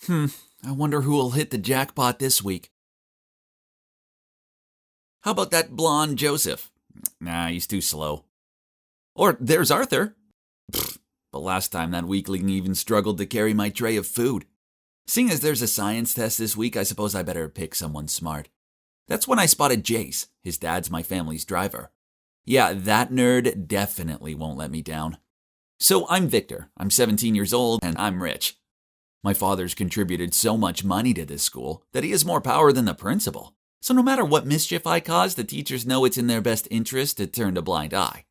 I wonder who will hit the jackpot this week. How about that blonde Joseph? Nah, he's too slow. Or there's Arthur. But last time that weakling even struggled to carry my tray of food. Seeing as there's a science test this week, I suppose I better pick someone smart. That's when I spotted Jace. His dad's my family's driver. Yeah, that nerd definitely won't let me down. So I'm Victor. I'm 17 years old and I'm rich. My father's contributed so much money to this school that he has more power than the principal. So no matter what mischief I cause, the teachers know it's in their best interest to turn a blind eye.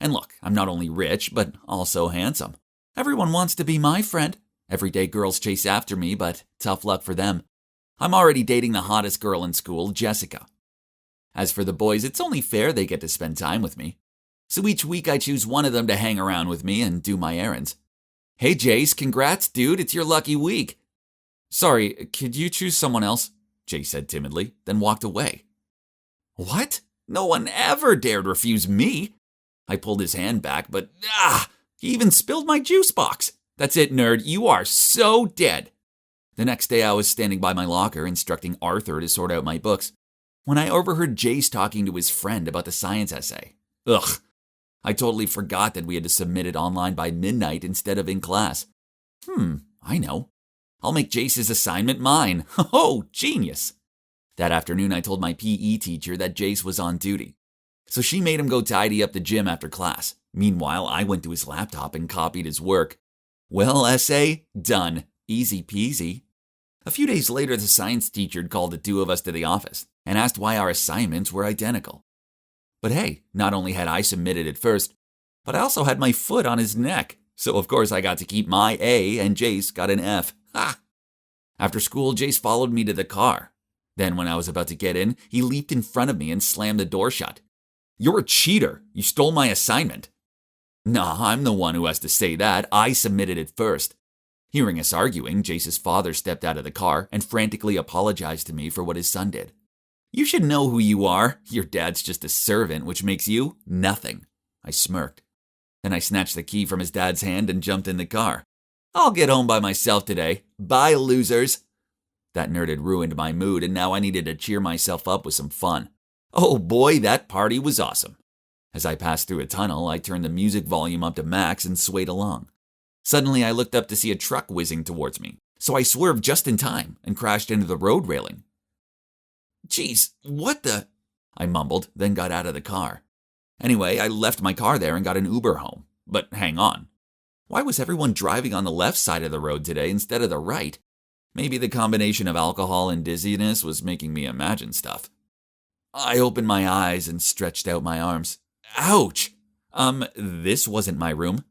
And look, I'm not only rich, but also handsome. Everyone wants to be my friend. Everyday girls chase after me, but tough luck for them. I'm already dating the hottest girl in school, Jessica. As for the boys, it's only fair they get to spend time with me. So each week I choose one of them to hang around with me and do my errands. Hey Jace, congrats dude, it's your lucky week. Sorry, could you choose someone else? Jace said timidly, then walked away. What? No one ever dared refuse me. I pulled his hand back, but he even spilled my juice box. That's it, nerd, you are so dead. The next day I was standing by my locker instructing Arthur to sort out my books when I overheard Jace talking to his friend about the science essay. Ugh. I totally forgot that we had to submit it online by midnight instead of in class. I know. I'll make Jace's assignment mine. Oh, genius. That afternoon I told my PE teacher that Jace was on duty. So she made him go tidy up the gym after class. Meanwhile, I went to his laptop and copied his work. Well, essay, done. Easy peasy. A few days later, the science teacher called the two of us to the office and asked why our assignments were identical. But hey, not only had I submitted it first, but I also had my foot on his neck. So of course I got to keep my A and Jace got an F. Ha! After school, Jace followed me to the car. Then when I was about to get in, he leaped in front of me and slammed the door shut. You're a cheater. You stole my assignment. Nah, I'm the one who has to say that. I submitted it first. Hearing us arguing, Jace's father stepped out of the car and frantically apologized to me for what his son did. You should know who you are. Your dad's just a servant, which makes you nothing. I smirked. Then I snatched the key from his dad's hand and jumped in the car. I'll get home by myself today. Bye, losers. That nerd had ruined my mood, and now I needed to cheer myself up with some fun. Oh boy, that party was awesome. As I passed through a tunnel, I turned the music volume up to max and swayed along. Suddenly, I looked up to see a truck whizzing towards me, so I swerved just in time and crashed into the road railing. Jeez, what the? I mumbled, then got out of the car. Anyway, I left my car there and got an Uber home. But hang on. Why was everyone driving on the left side of the road today instead of the right? Maybe the combination of alcohol and dizziness was making me imagine stuff. I opened my eyes and stretched out my arms. Ouch! This wasn't my room.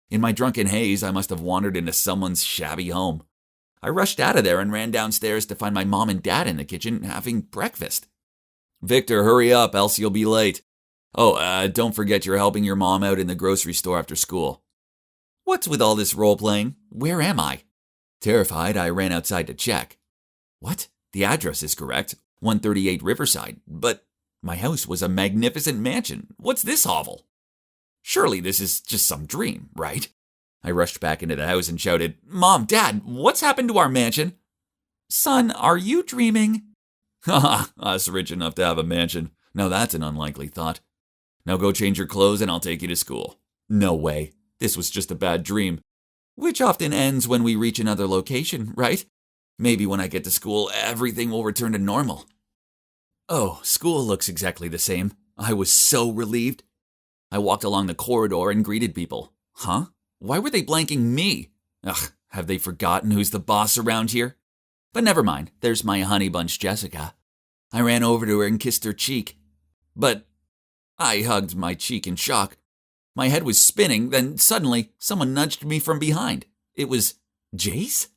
In my drunken haze, I must have wandered into someone's shabby home. I rushed out of there and ran downstairs to find my mom and dad in the kitchen having breakfast. Victor, hurry up, else you'll be late. Oh, don't forget you're helping your mom out in the grocery store after school. What's with all this role-playing? Where am I? Terrified, I ran outside to check. What? The address is correct, 138 Riverside, but my house was a magnificent mansion. What's this hovel? Surely this is just some dream, right? I rushed back into the house and shouted, Mom, Dad, what's happened to our mansion? Son, are you dreaming? Haha, us rich enough to have a mansion. Now that's an unlikely thought. Now go change your clothes and I'll take you to school. No way. This was just a bad dream. Which often ends when we reach another location, right? Maybe when I get to school, everything will return to normal. Oh, school looks exactly the same. I was so relieved. I walked along the corridor and greeted people. Huh? Why were they blanking me? Ugh, have they forgotten who's the boss around here? But never mind, there's my honey bunch Jessica. I ran over to her and kissed her cheek. But I hugged my cheek in shock. My head was spinning, then suddenly someone nudged me from behind. It was Jace?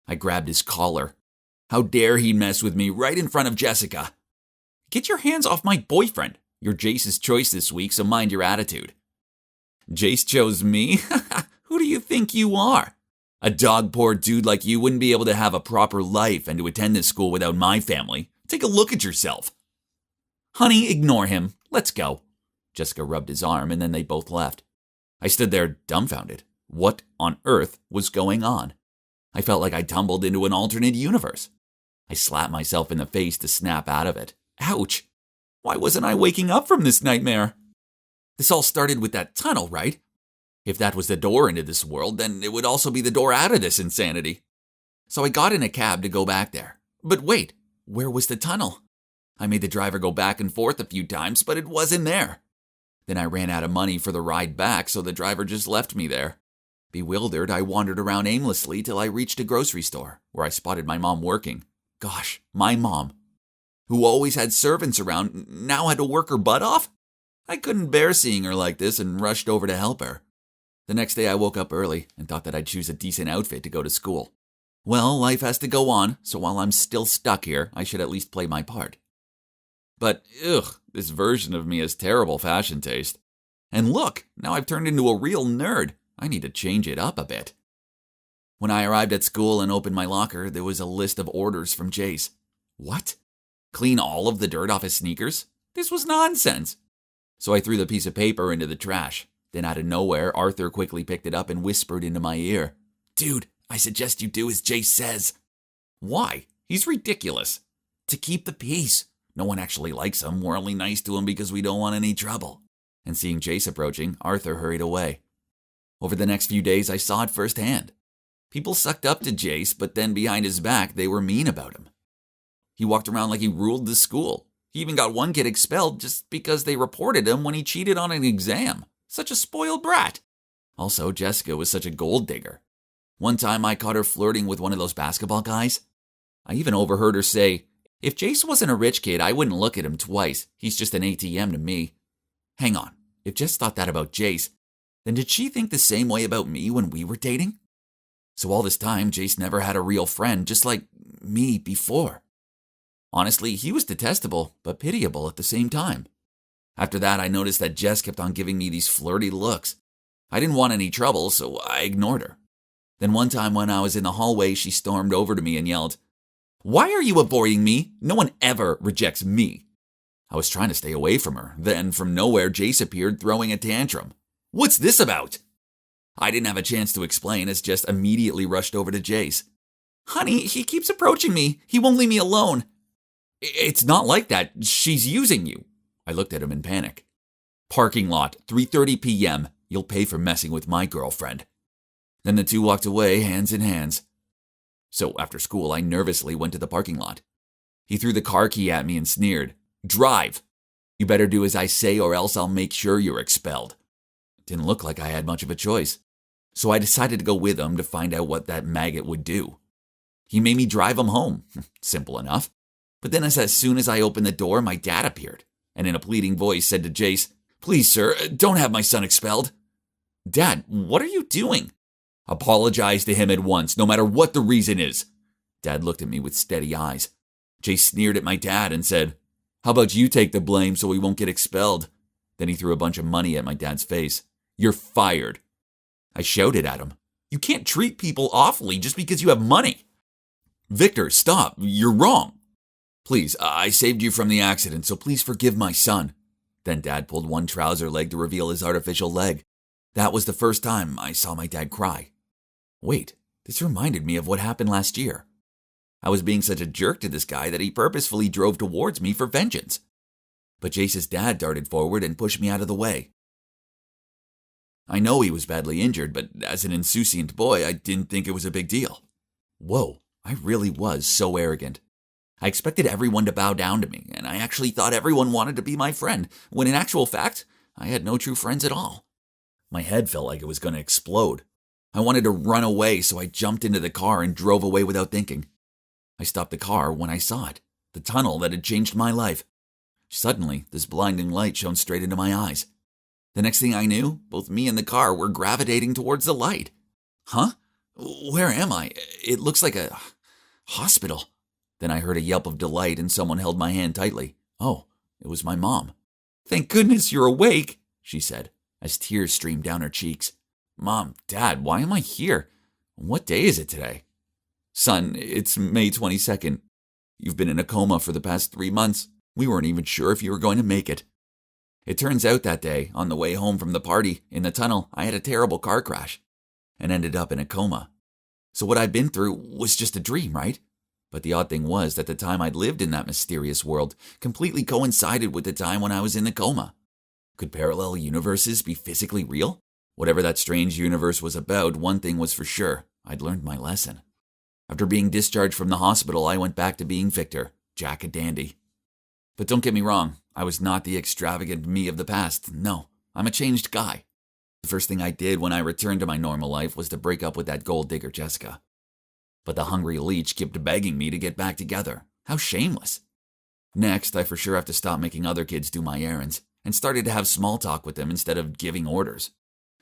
I grabbed his collar. How dare he mess with me right in front of Jessica? Get your hands off my boyfriend. You're Jace's choice this week, so mind your attitude. Jace chose me? Who do you think you are? A dog-poor dude like you wouldn't be able to have a proper life and to attend this school without my family. Take a look at yourself. Honey, ignore him. Let's go. Jessica rubbed his arm and then they both left. I stood there dumbfounded. What on earth was going on? I felt like I tumbled into an alternate universe. I slapped myself in the face to snap out of it. Ouch! Why wasn't I waking up from this nightmare? This all started with that tunnel, right? If that was the door into this world, then it would also be the door out of this insanity. So I got in a cab to go back there. But wait, where was the tunnel? I made the driver go back and forth a few times, but it wasn't there. Then I ran out of money for the ride back, so the driver just left me there. Bewildered, I wandered around aimlessly till I reached a grocery store, where I spotted my mom working. Gosh, my mom, who always had servants around, now had to work her butt off? I couldn't bear seeing her like this and rushed over to help her. The next day I woke up early and thought that I'd choose a decent outfit to go to school. Well, life has to go on, so while I'm still stuck here, I should at least play my part. But, this version of me has terrible fashion taste. And look, now I've turned into a real nerd. I need to change it up a bit. When I arrived at school and opened my locker, there was a list of orders from Jace. What? Clean all of the dirt off his sneakers? This was nonsense. So I threw the piece of paper into the trash. Then out of nowhere, Arthur quickly picked it up and whispered into my ear. Dude, I suggest you do as Jace says. Why? He's ridiculous. To keep the peace. No one actually likes him. We're only nice to him because we don't want any trouble. And seeing Jace approaching, Arthur hurried away. Over the next few days, I saw it firsthand. People sucked up to Jace, but then behind his back, they were mean about him. He walked around like he ruled the school. He even got one kid expelled just because they reported him when he cheated on an exam. Such a spoiled brat. Also, Jessica was such a gold digger. One time I caught her flirting with one of those basketball guys. I even overheard her say, if Jace wasn't a rich kid, I wouldn't look at him twice. He's just an ATM to me. Hang on, if Jess thought that about Jace, then did she think the same way about me when we were dating? So all this time, Jace never had a real friend, just like me before. Honestly, he was detestable, but pitiable at the same time. After that, I noticed that Jess kept on giving me these flirty looks. I didn't want any trouble, so I ignored her. Then one time when I was in the hallway, she stormed over to me and yelled, "Why are you avoiding me? No one ever rejects me." I was trying to stay away from her. Then, from nowhere, Jace appeared throwing a tantrum. "What's this about?" I didn't have a chance to explain as Jess immediately rushed over to Jace. "Honey, he keeps approaching me. He won't leave me alone." "It's not like that. She's using you." I looked at him in panic. "Parking lot, 3:30 p.m. You'll pay for messing with my girlfriend." Then the two walked away, hands in hands. So after school, I nervously went to the parking lot. He threw the car key at me and sneered, "Drive! You better do as I say or else I'll make sure you're expelled." It didn't look like I had much of a choice. So I decided to go with him to find out what that maggot would do. He made me drive him home. Simple enough. But then as soon as I opened the door, my dad appeared, and in a pleading voice said to Jace, "Please, sir, don't have my son expelled." "Dad, what are you doing?" "Apologize to him at once, no matter what the reason is." Dad looked at me with steady eyes. Jace sneered at my dad and said, "How about you take the blame so we won't get expelled?" Then he threw a bunch of money at my dad's face. "You're fired." I shouted at him, "You can't treat people awfully just because you have money." "Victor, stop. You're wrong." "Please, I saved you from the accident, so please forgive my son." Then Dad pulled one trouser leg to reveal his artificial leg. That was the first time I saw my dad cry. Wait, this reminded me of what happened last year. I was being such a jerk to this guy that he purposefully drove towards me for vengeance. But Jace's dad darted forward and pushed me out of the way. I know he was badly injured, but as an insouciant boy, I didn't think it was a big deal. Whoa, I really was so arrogant. I expected everyone to bow down to me, and I actually thought everyone wanted to be my friend, when in actual fact, I had no true friends at all. My head felt like it was going to explode. I wanted to run away, so I jumped into the car and drove away without thinking. I stopped the car when I saw it, the tunnel that had changed my life. Suddenly, this blinding light shone straight into my eyes. The next thing I knew, both me and the car were gravitating towards the light. Huh? Where am I? It looks like a hospital. Then I heard a yelp of delight and someone held my hand tightly. Oh, it was my mom. "Thank goodness you're awake," she said, as tears streamed down her cheeks. "Mom, Dad, why am I here? What day is it today?" "Son, it's May 22nd. You've been in a coma for the past 3 months. We weren't even sure if you were going to make it." It turns out that day, on the way home from the party, in the tunnel, I had a terrible car crash and ended up in a coma. So what I'd been through was just a dream, right? But the odd thing was that the time I'd lived in that mysterious world completely coincided with the time when I was in the coma. Could parallel universes be physically real? Whatever that strange universe was about, one thing was for sure. I'd learned my lesson. After being discharged from the hospital, I went back to being Victor, Jack a dandy. But don't get me wrong, I was not the extravagant me of the past. No, I'm a changed guy. The first thing I did when I returned to my normal life was to break up with that gold digger Jessica. But the hungry leech kept begging me to get back together. How shameless. Next, I for sure have to stop making other kids do my errands, and started to have small talk with them instead of giving orders.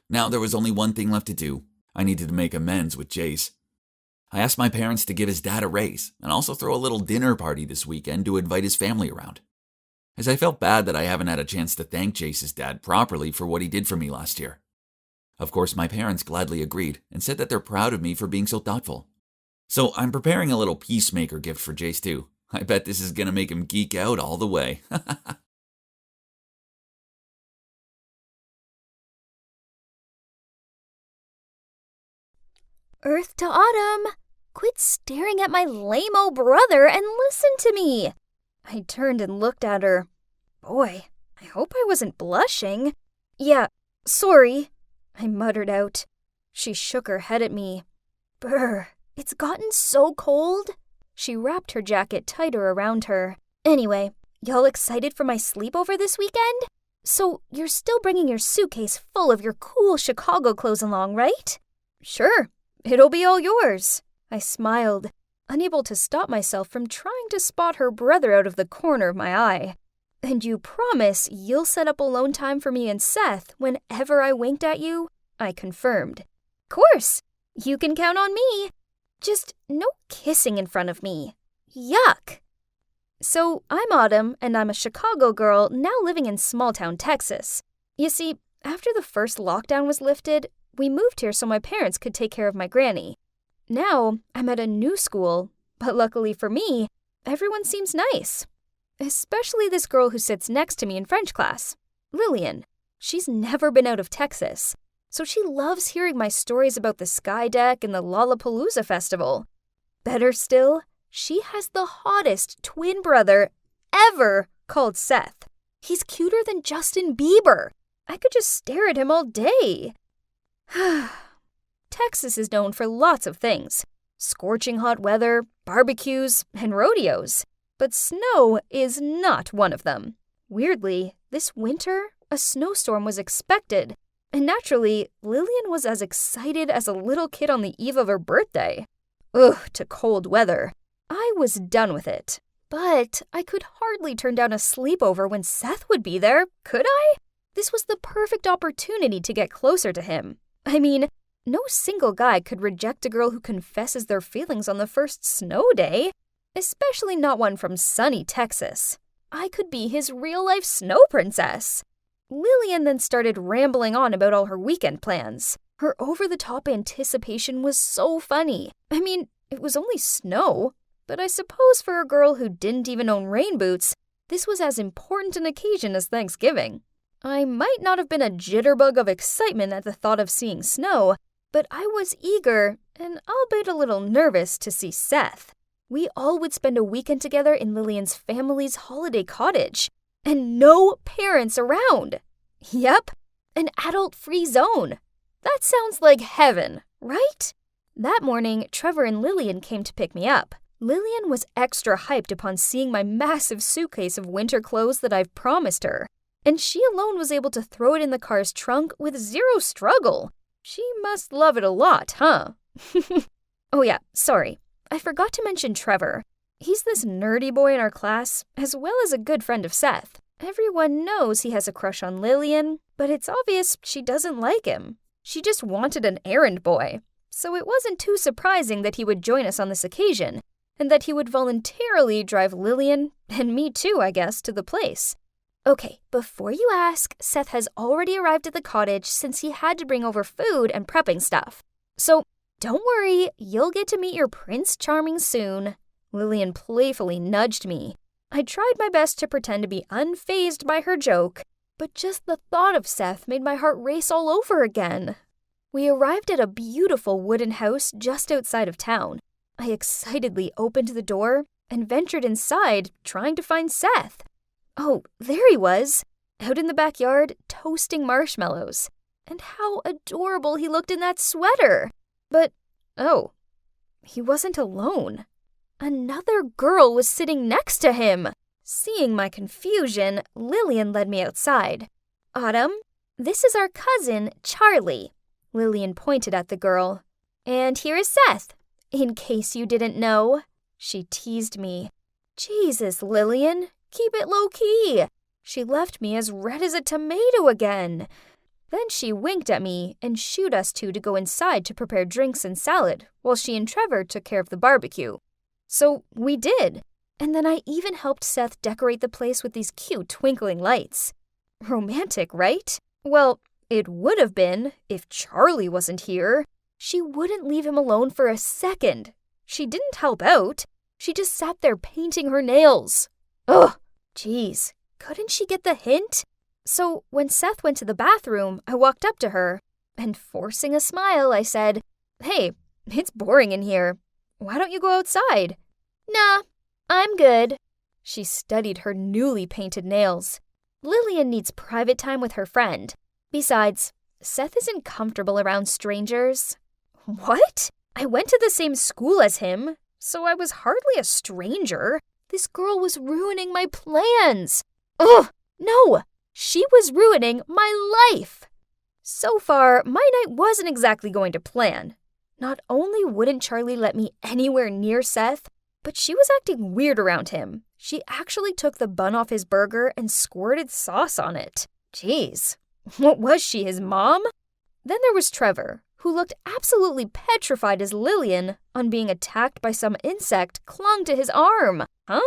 Now there was only one thing left to do. I needed to make amends with Jace. I asked my parents to give his dad a raise, and also throw a little dinner party this weekend to invite his family around. As I felt bad that I haven't had a chance to thank Jace's dad properly for what he did for me last year. Of course, my parents gladly agreed, and said that they're proud of me for being so thoughtful. So I'm preparing a little peacemaker gift for Jace too. I bet this is going to make him geek out all the way. Earth to Autumn, quit staring at my lame-o brother and listen to me. I turned and looked at her. Boy, I hope I wasn't blushing. Yeah, sorry, I muttered out. She shook her head at me. Brr, it's gotten so cold. She wrapped her jacket tighter around her. Anyway, y'all excited for my sleepover this weekend? So you're still bringing your suitcase full of your cool Chicago clothes along, right? Sure. It'll be all yours. I smiled, unable to stop myself from trying to spot her brother out of the corner of my eye. And you promise you'll set up alone time for me and Seth whenever I winked at you? I confirmed. Course, you can count on me. Just no kissing in front of me. Yuck. So I'm Autumn, and I'm a Chicago girl now living in small-town Texas. You see, after the first lockdown was lifted, we moved here so my parents could take care of my granny. Now, I'm at a new school, but luckily for me, everyone seems nice. Especially this girl who sits next to me in French class, Lillian. She's never been out of Texas, so she loves hearing my stories about the Sky Deck and the Lollapalooza Festival. Better still, she has the hottest twin brother ever called Seth. He's cuter than Justin Bieber. I could just stare at him all day. Texas is known for lots of things. Scorching hot weather, barbecues, and rodeos. But snow is not one of them. Weirdly, this winter, a snowstorm was expected. And naturally, Lillian was as excited as a little kid on the eve of her birthday. Ugh, to cold weather. I was done with it. But I could hardly turn down a sleepover when Seth would be there, could I? This was the perfect opportunity to get closer to him. I mean, no single guy could reject a girl who confesses their feelings on the first snow day, especially not one from sunny Texas. I could be his real-life snow princess. Lillian then started rambling on about all her weekend plans. Her over-the-top anticipation was so funny. I mean, it was only snow, but I suppose for a girl who didn't even own rain boots, this was as important an occasion as Thanksgiving. I might not have been a jitterbug of excitement at the thought of seeing snow, but I was eager, and albeit a little nervous, to see Seth. We all would spend a weekend together in Lillian's family's holiday cottage, and no parents around. Yep, an adult-free zone. That sounds like heaven, right? That morning, Trevor and Lillian came to pick me up. Lillian was extra hyped upon seeing my massive suitcase of winter clothes that I've promised her. And she alone was able to throw it in the car's trunk with zero struggle. She must love it a lot, huh? Oh yeah, sorry. I forgot to mention Trevor. He's this nerdy boy in our class, as well as a good friend of Seth. Everyone knows he has a crush on Lillian, but it's obvious she doesn't like him. She just wanted an errand boy. So it wasn't too surprising that he would join us on this occasion, and that he would voluntarily drive Lillian, and me too, I guess, to the place. Okay, before you ask, Seth has already arrived at the cottage since he had to bring over food and prepping stuff. So, don't worry, you'll get to meet your Prince Charming soon. Lillian playfully nudged me. I tried my best to pretend to be unfazed by her joke, but just the thought of Seth made my heart race all over again. We arrived at a beautiful wooden house just outside of town. I excitedly opened the door and ventured inside, trying to find Seth. Oh, there he was, out in the backyard, toasting marshmallows. And how adorable he looked in that sweater! But, oh, he wasn't alone. Another girl was sitting next to him. Seeing my confusion, Lillian led me outside. Autumn, this is our cousin, Charlie. Lillian pointed at the girl. And here is Seth, in case you didn't know. She teased me. Jesus, Lillian, keep it low-key. She left me as red as a tomato again. Then she winked at me and shooed us two to go inside to prepare drinks and salad, while she and Trevor took care of the barbecue. So we did. And then I even helped Seth decorate the place with these cute twinkling lights. Romantic, right? Well, it would have been if Charlie wasn't here. She wouldn't leave him alone for a second. She didn't help out. She just sat there painting her nails. Ugh, geez, couldn't she get the hint? So when Seth went to the bathroom, I walked up to her, and forcing a smile, I said, "Hey, it's boring in here. Why don't you go outside?" "Nah, I'm good." She studied her newly painted nails. Lillian needs private time with her friend. Besides, Seth isn't comfortable around strangers. What? I went to the same school as him, so I was hardly a stranger. This girl was ruining my plans. Ugh, no, she was ruining my life. So far, my night wasn't exactly going to plan. Not only wouldn't Charlie let me anywhere near Seth, but she was acting weird around him. She actually took the bun off his burger and squirted sauce on it. Jeez, what was she, his mom? Then there was Trevor, who looked absolutely petrified as Lillian, on being attacked by some insect, clung to his arm. Huh?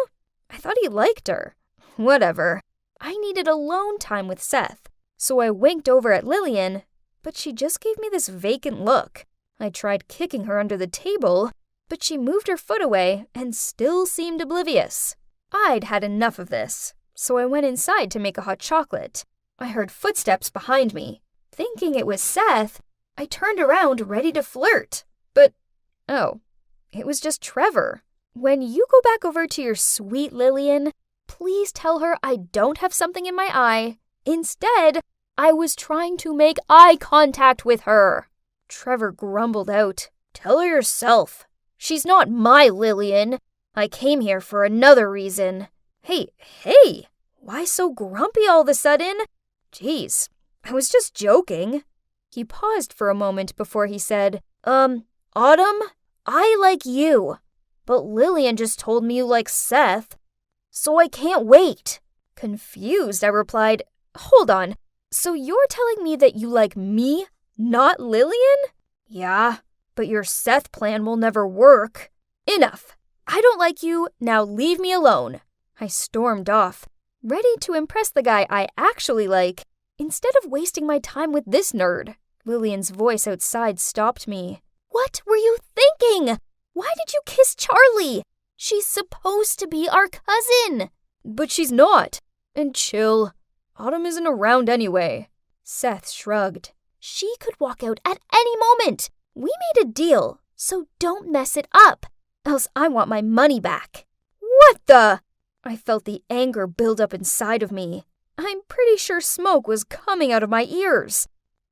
I thought he liked her. Whatever. I needed alone time with Seth, so I winked over at Lillian, but she just gave me this vacant look. I tried kicking her under the table, but she moved her foot away and still seemed oblivious. I'd had enough of this, so I went inside to make a hot chocolate. I heard footsteps behind me. Thinking it was Seth, I turned around ready to flirt. But, oh, it was just Trevor. When you go back over to your sweet Lillian, please tell her I don't have something in my eye. Instead, I was trying to make eye contact with her. Trevor grumbled out, "Tell her yourself. She's not my Lillian. I came here for another reason." Hey, why so grumpy all of a sudden? Jeez, I was just joking. He paused for a moment before he said, Autumn, I like you, but Lillian just told me you like Seth, so I can't wait. Confused, I replied, Hold on, so you're telling me that you like me, not Lillian? Yeah, but your Seth plan will never work. Enough. I don't like you, now leave me alone. I stormed off, ready to impress the guy I actually like, instead of wasting my time with this nerd. Lillian's voice outside stopped me. What were you thinking? Why did you kiss Charlie? She's supposed to be our cousin. But she's not. And chill. Autumn isn't around anyway. Seth shrugged. She could walk out at any moment. We made a deal, so don't mess it up, else I want my money back. What the? I felt the anger build up inside of me. I'm pretty sure smoke was coming out of my ears.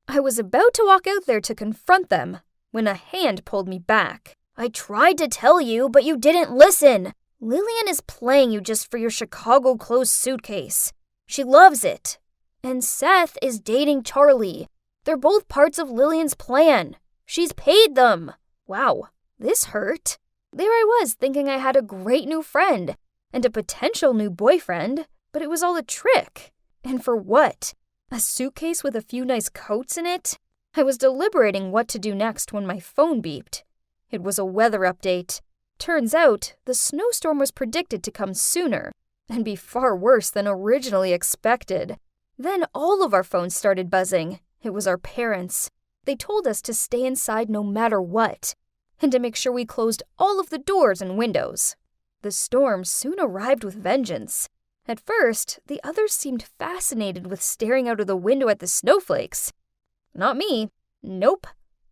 I was about to walk out there to confront them when a hand pulled me back. I tried to tell you, but you didn't listen. Lillian is playing you just for your Chicago closed suitcase. She loves it. And Seth is dating Charlie. They're both parts of Lillian's plan. She's paid them. Wow, this hurt. There I was thinking I had a great new friend and a potential new boyfriend, but it was all a trick. And for what? A suitcase with a few nice coats in it? I was deliberating what to do next when my phone beeped. It was a weather update. Turns out, the snowstorm was predicted to come sooner and be far worse than originally expected. Then all of our phones started buzzing. It was our parents. They told us to stay inside no matter what, and to make sure we closed all of the doors and windows. The storm soon arrived with vengeance. At first, the others seemed fascinated with staring out of the window at the snowflakes. Not me. Nope.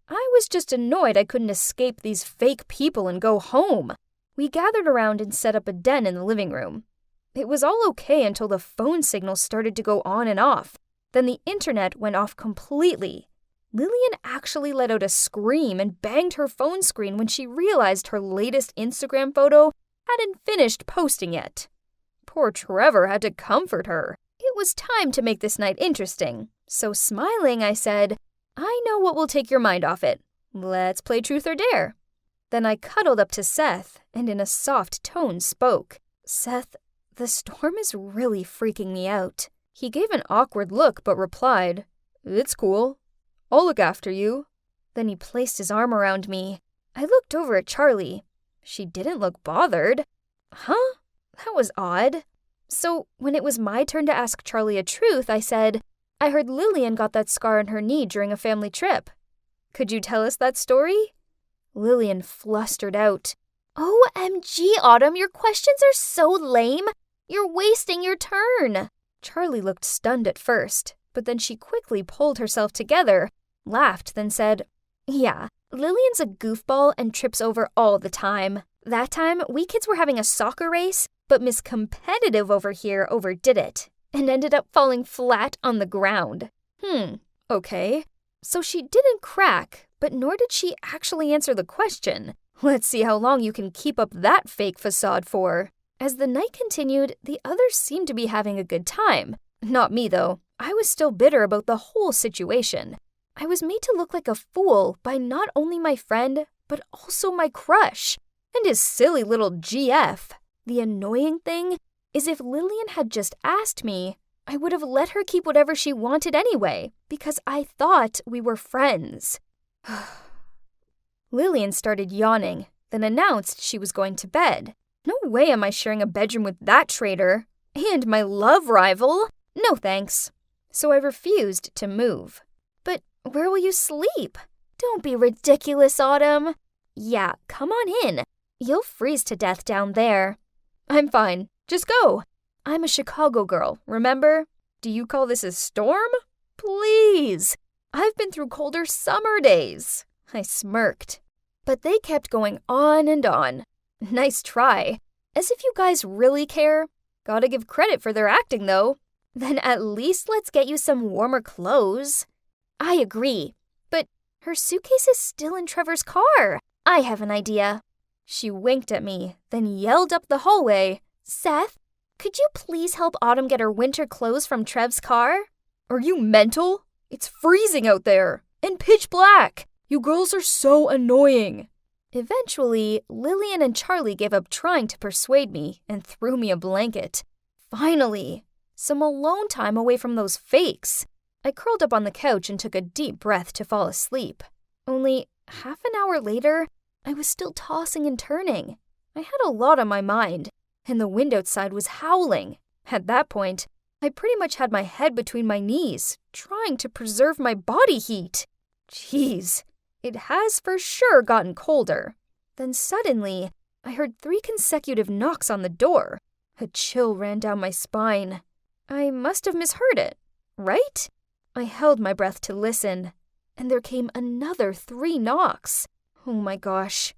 I was just annoyed I couldn't escape these fake people and go home. We gathered around and set up a den in the living room. It was all okay until the phone signal started to go on and off. Then the internet went off completely. Lillian actually let out a scream and banged her phone screen when she realized her latest Instagram photo hadn't finished posting yet. Poor Trevor had to comfort her. It was time to make this night interesting. So smiling, I said, "I know what will take your mind off it. Let's play truth or dare." Then I cuddled up to Seth and in a soft tone spoke. "Seth, the storm is really freaking me out." He gave an awkward look but replied, "It's cool. I'll look after you." Then he placed his arm around me. I looked over at Charlie. She didn't look bothered. Huh? That was odd. So when it was my turn to ask Charlie a truth, I said, "I heard Lillian got that scar on her knee during a family trip. Could you tell us that story?" Lillian flustered out, "OMG, Autumn, your questions are so lame. You're wasting your turn." Charlie looked stunned at first, but then she quickly pulled herself together, laughed, then said, "Yeah, Lillian's a goofball and trips over all the time. That time, we kids were having a soccer race, but Miss Competitive over here overdid it and ended up falling flat on the ground." Okay. So she didn't crack, but nor did she actually answer the question. Let's see how long you can keep up that fake facade for. As the night continued, the others seemed to be having a good time. Not me, though. I was still bitter about the whole situation. I was made to look like a fool by not only my friend, but also my crush, and his silly little GF. The annoying thing is if Lillian had just asked me, I would have let her keep whatever she wanted anyway, because I thought we were friends. Lillian started yawning, then announced she was going to bed. No way am I sharing a bedroom with that traitor. And my love rival? No thanks. So I refused to move. "But where will you sleep?" "Don't be ridiculous, Autumn." "Yeah, come on in. You'll freeze to death down there." "I'm fine. Just go." "I'm a Chicago girl, remember? Do you call this a storm? Please. I've been through colder summer days." I smirked. But they kept going on and on. Nice try. As if you guys really care. Gotta give credit for their acting, though. "Then at least let's get you some warmer clothes." "I agree. But her suitcase is still in Trevor's car. I have an idea." She winked at me, then yelled up the hallway, "Seth, could you please help Autumn get her winter clothes from Trev's car?" "Are you mental? It's freezing out there. And pitch black. You girls are so annoying." Eventually, Lillian and Charlie gave up trying to persuade me and threw me a blanket. Finally, some alone time away from those fakes. I curled up on the couch and took a deep breath to fall asleep. Only half an hour later, I was still tossing and turning. I had a lot on my mind, and the wind outside was howling. At that point, I pretty much had my head between my knees, trying to preserve my body heat. Jeez, it has for sure gotten colder. Then suddenly, I heard 3 consecutive knocks on the door. A chill ran down my spine. I must have misheard it, right? I held my breath to listen, and there came another 3 knocks. Oh my gosh,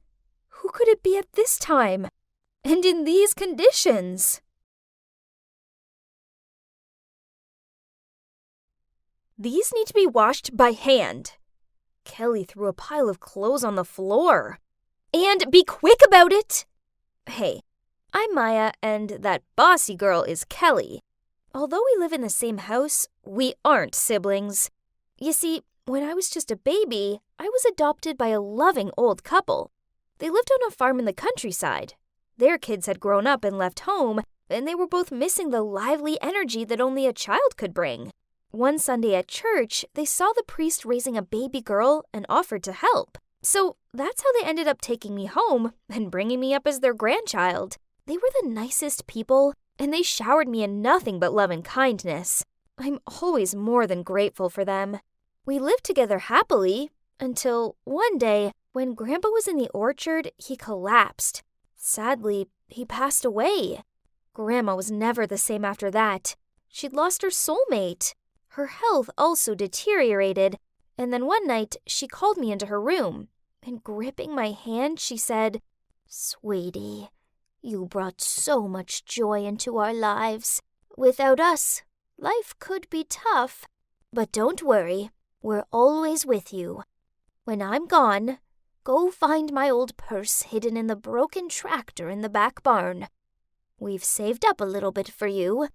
who could it be at this time? And in these conditions? "These need to be washed by hand." Kelly threw a pile of clothes on the floor. "And be quick about it!" "Hey, I'm Maya, and that bossy girl is Kelly. Although we live in the same house, we aren't siblings. You see, when I was just a baby, I was adopted by a loving old couple. They lived on a farm in the countryside. Their kids had grown up and left home, and they were both missing the lively energy that only a child could bring. One Sunday at church, they saw the priest raising a baby girl and offered to help. So that's how they ended up taking me home and bringing me up as their grandchild. They were the nicest people, and they showered me in nothing but love and kindness. I'm always more than grateful for them. We lived together happily until one day, when Grandpa was in the orchard, he collapsed. Sadly, he passed away. Grandma was never the same after that. She'd lost her soulmate. Her health also deteriorated, And then one night, she called me into her room, and gripping my hand, she said, "Sweetie, you brought so much joy into our lives. Without us, life could be tough. But don't worry, we're always with you. When I'm gone, go find my old purse hidden in the broken tractor in the back barn. We've saved up a little bit for you.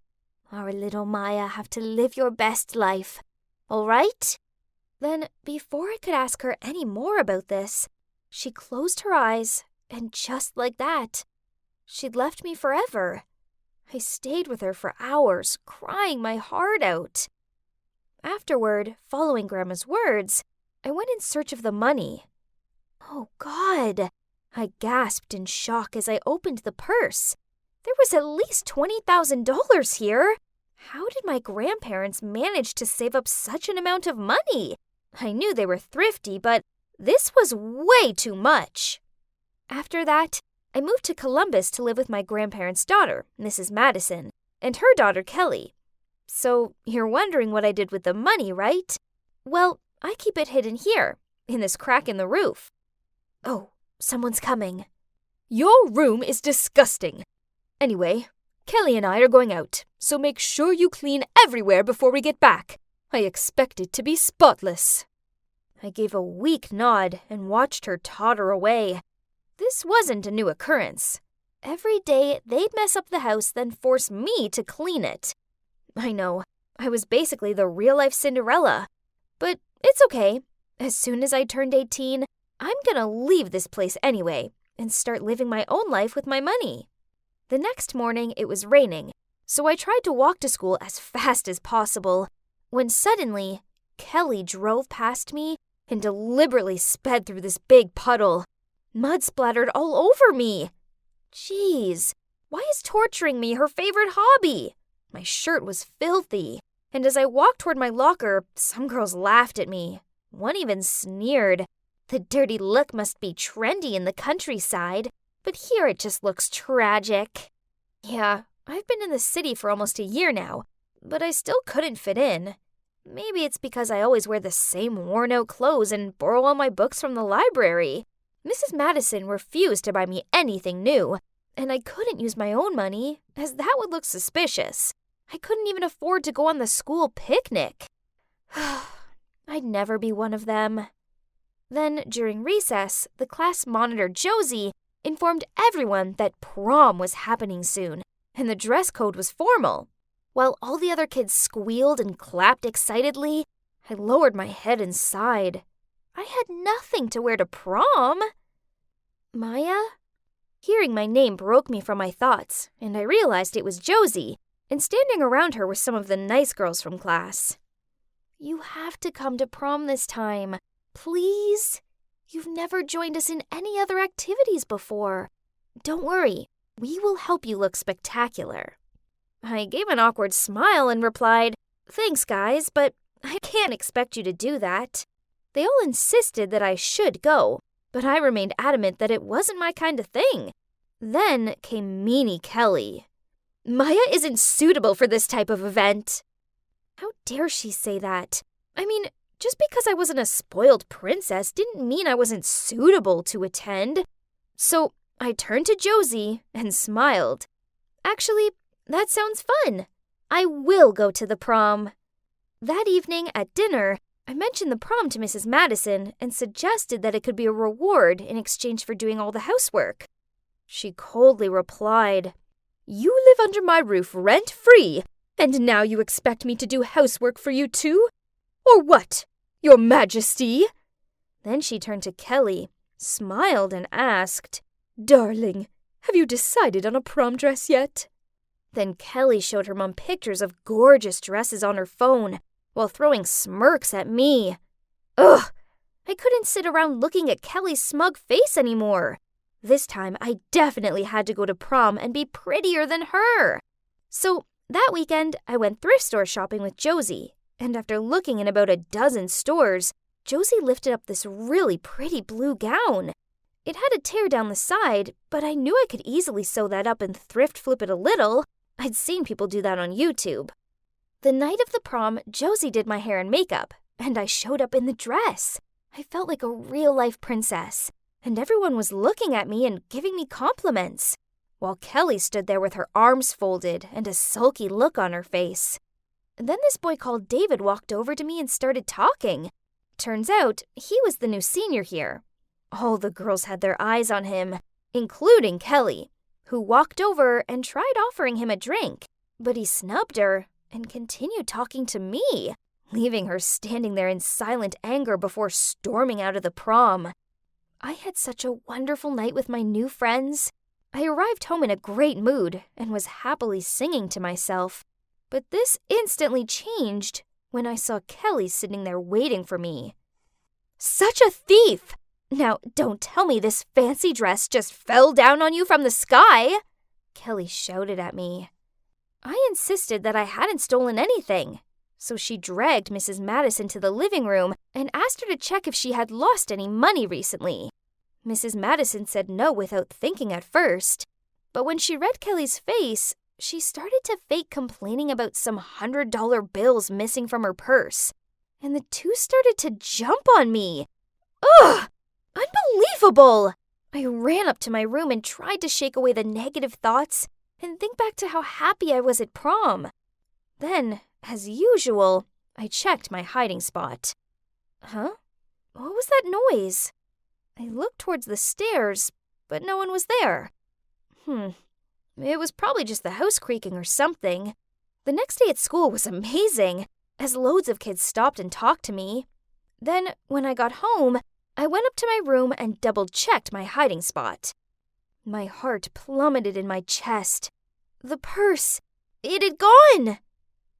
Our little Maya have to live your best life. All right?" Then, before I could ask her any more about this, she closed her eyes, and just like that, she'd left me forever. I stayed with her for hours, crying my heart out. Afterward, following Grandma's words, I went in search of the money. Oh, God! I gasped in shock as I opened the purse. There was at least $20,000 here. How did my grandparents manage to save up such an amount of money? I knew they were thrifty, but this was way too much. After that, I moved to Columbus to live with my grandparents' daughter, Mrs. Madison, and her daughter, Kelly. So you're wondering what I did with the money, right? Well, I keep it hidden here, in this crack in the roof. Oh, someone's coming. Your room is disgusting. Anyway, Kelly and I are going out, so make sure you clean everywhere before we get back. I expect it to be spotless. I gave a weak nod and watched her totter away. This wasn't a new occurrence. Every day, they'd mess up the house, then force me to clean it. I know, I was basically the real-life Cinderella. But it's okay. As soon as I turned 18, I'm gonna leave this place anyway and start living my own life with my money. The next morning, it was raining, so I tried to walk to school as fast as possible, when suddenly, Kelly drove past me and deliberately sped through this big puddle. Mud splattered all over me. Jeez, why is torturing me her favorite hobby? My shirt was filthy, and as I walked toward my locker, some girls laughed at me. One even sneered. The dirty look must be trendy in the countryside, but here it just looks tragic. Yeah, I've been in the city for almost a year now, but I still couldn't fit in. Maybe it's because I always wear the same worn-out clothes and borrow all my books from the library. Mrs. Madison refused to buy me anything new, and I couldn't use my own money, as that would look suspicious. I couldn't even afford to go on the school picnic. I'd never be one of them. Then, during recess, the class monitor, Josie, informed everyone that prom was happening soon, and the dress code was formal. While all the other kids squealed and clapped excitedly, I lowered my head and sighed. I had nothing to wear to prom. Maya? Hearing my name broke me from my thoughts, and I realized it was Josie, and standing around her were some of the nice girls from class. You have to come to prom this time, please. You've never joined us in any other activities before. Don't worry, we will help you look spectacular. I gave an awkward smile and replied, "Thanks, guys, but I can't expect you to do that." They all insisted that I should go, but I remained adamant that it wasn't my kind of thing. Then came Meanie Kelly. Maya isn't suitable for this type of event. How dare she say that? I mean, just because I wasn't a spoiled princess didn't mean I wasn't suitable to attend. So I turned to Josie and smiled. Actually, that sounds fun. I will go to the prom. That evening at dinner, I mentioned the prom to Mrs. Madison and suggested that it could be a reward in exchange for doing all the housework. She coldly replied, "You live under my roof rent-free, and now you expect me to do housework for you too? Or what, Your Majesty?" Then she turned to Kelly, smiled, and asked, "Darling, have you decided on a prom dress yet?" Then Kelly showed her mom pictures of gorgeous dresses on her phone while throwing smirks at me. Ugh! I couldn't sit around looking at Kelly's smug face anymore. This time, I definitely had to go to prom and be prettier than her. So that weekend, I went thrift store shopping with Josie, and after looking in about a dozen stores, Josie lifted up this really pretty blue gown. It had a tear down the side, but I knew I could easily sew that up and thrift flip it a little. I'd seen people do that on YouTube. The night of the prom, Josie did my hair and makeup, and I showed up in the dress. I felt like a real-life princess, and everyone was looking at me and giving me compliments, while Kelly stood there with her arms folded and a sulky look on her face. Then this boy called David walked over to me and started talking. Turns out, he was the new senior here. All the girls had their eyes on him, including Kelly, who walked over and tried offering him a drink, but he snubbed her and continued talking to me, leaving her standing there in silent anger before storming out of the prom. I had such a wonderful night with my new friends. I arrived home in a great mood and was happily singing to myself. But this instantly changed when I saw Kelly sitting there waiting for me. Such a thief! Now, don't tell me this fancy dress just fell down on you from the sky! Kelly shouted at me. I insisted that I hadn't stolen anything, so she dragged Mrs. Madison to the living room and asked her to check if she had lost any money recently. Mrs. Madison said no without thinking at first, but when she read Kelly's face, she started to fake complaining about some $100 bills missing from her purse, and the two started to jump on me. Ugh! Unbelievable! I ran up to my room and tried to shake away the negative thoughts and think back to how happy I was at prom. Then, as usual, I checked my hiding spot. Huh? What was that noise? I looked towards the stairs, but no one was there. It was probably just the house creaking or something. The next day at school was amazing, as loads of kids stopped and talked to me. Then, when I got home, I went up to my room and double-checked my hiding spot. My heart plummeted in my chest. The purse! It had gone!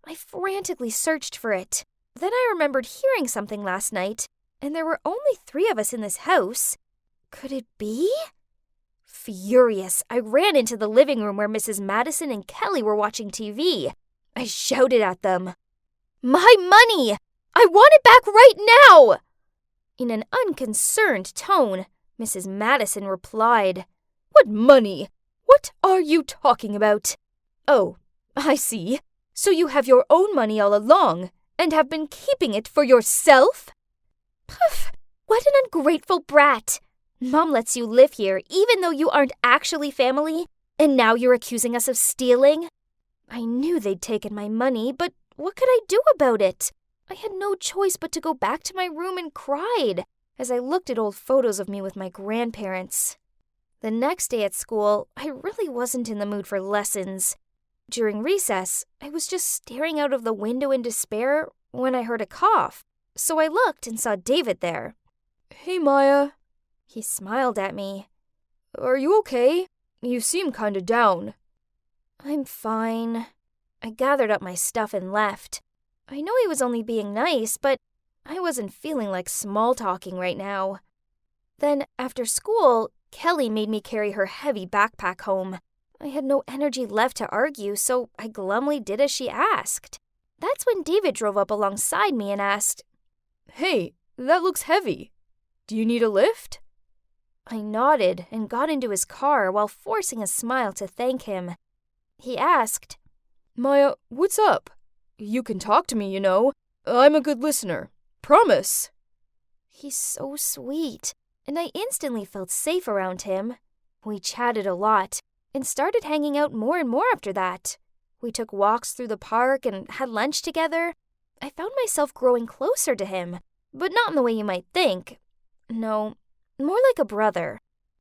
I frantically searched for it. Then I remembered hearing something last night, and there were only 3 of us in this house. Could it be? Furious, I ran into the living room where Mrs. Madison and Kelly were watching TV. I shouted at them, "My money! I want it back right now!" In an unconcerned tone, Mrs. Madison replied, "What money? What are you talking about? Oh, I see. So you have your own money all along and have been keeping it for yourself? Poof! What an ungrateful brat! Mom lets you live here even though you aren't actually family, and now you're accusing us of stealing? I knew they'd taken my money, but what could I do about it? I had no choice but to go back to my room and cried as I looked at old photos of me with my grandparents. The next day at school, I really wasn't in the mood for lessons. During recess, I was just staring out of the window in despair when I heard a cough, so I looked and saw David there. "Hey, Maya." He smiled at me. "Are you okay? You seem kinda down." "I'm fine." I gathered up my stuff and left. I know he was only being nice, but I wasn't feeling like small-talking right now. Then, after school, Kelly made me carry her heavy backpack home. I had no energy left to argue, so I glumly did as she asked. That's when David drove up alongside me and asked, "Hey, that looks heavy. Do you need a lift?" I nodded and got into his car while forcing a smile to thank him. He asked, "Maya, what's up? You can talk to me, you know. I'm a good listener. Promise." He's so sweet, and I instantly felt safe around him. We chatted a lot and started hanging out more and more after that. We took walks through the park and had lunch together. I found myself growing closer to him, but not in the way you might think. No, more like a brother.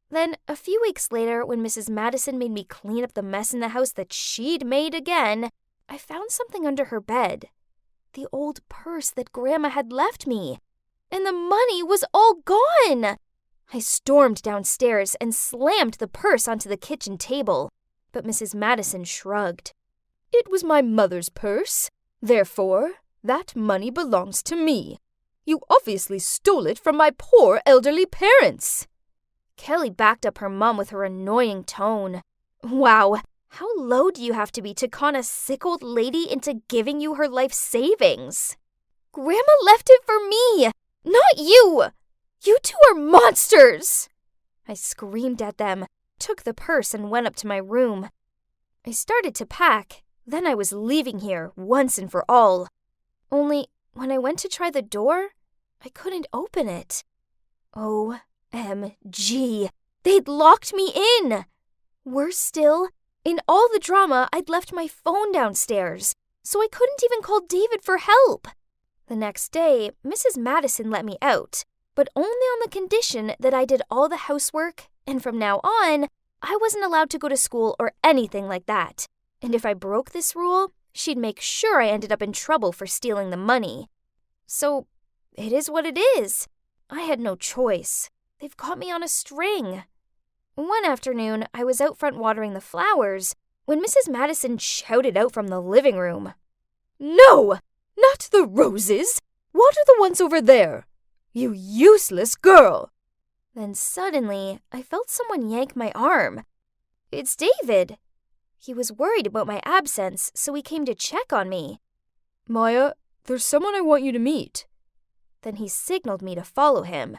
Then, a few weeks later, when Mrs. Madison made me clean up the mess in the house that she'd made again, I found something under her bed. The old purse that Grandma had left me. And the money was all gone! I stormed downstairs and slammed the purse onto the kitchen table. But Mrs. Madison shrugged. "It was my mother's purse. Therefore, that money belongs to me. You obviously stole it from my poor elderly parents." Kelly backed up her mom with her annoying tone. "Wow, how low do you have to be to con a sick old lady into giving you her life savings? Grandma left it for me, not you! You two are monsters!" I screamed at them, took the purse, and went up to my room. I started to pack, then I was leaving here once and for all. Only, when I went to try the door, I couldn't open it. OMG, they'd locked me in! Worse still, in all the drama, I'd left my phone downstairs, so I couldn't even call David for help. The next day, Mrs. Madison let me out, but only on the condition that I did all the housework, and from now on, I wasn't allowed to go to school or anything like that. And if I broke this rule, she'd make sure I ended up in trouble for stealing the money. So, it is what it is. I had no choice. They've caught me on a string. One afternoon, I was out front watering the flowers when Mrs. Madison shouted out from the living room, "No! Not the roses! Water the ones over there! You useless girl!" Then suddenly, I felt someone yank my arm. It's David. He was worried about my absence, so he came to check on me. "Maya, there's someone I want you to meet." Then he signaled me to follow him.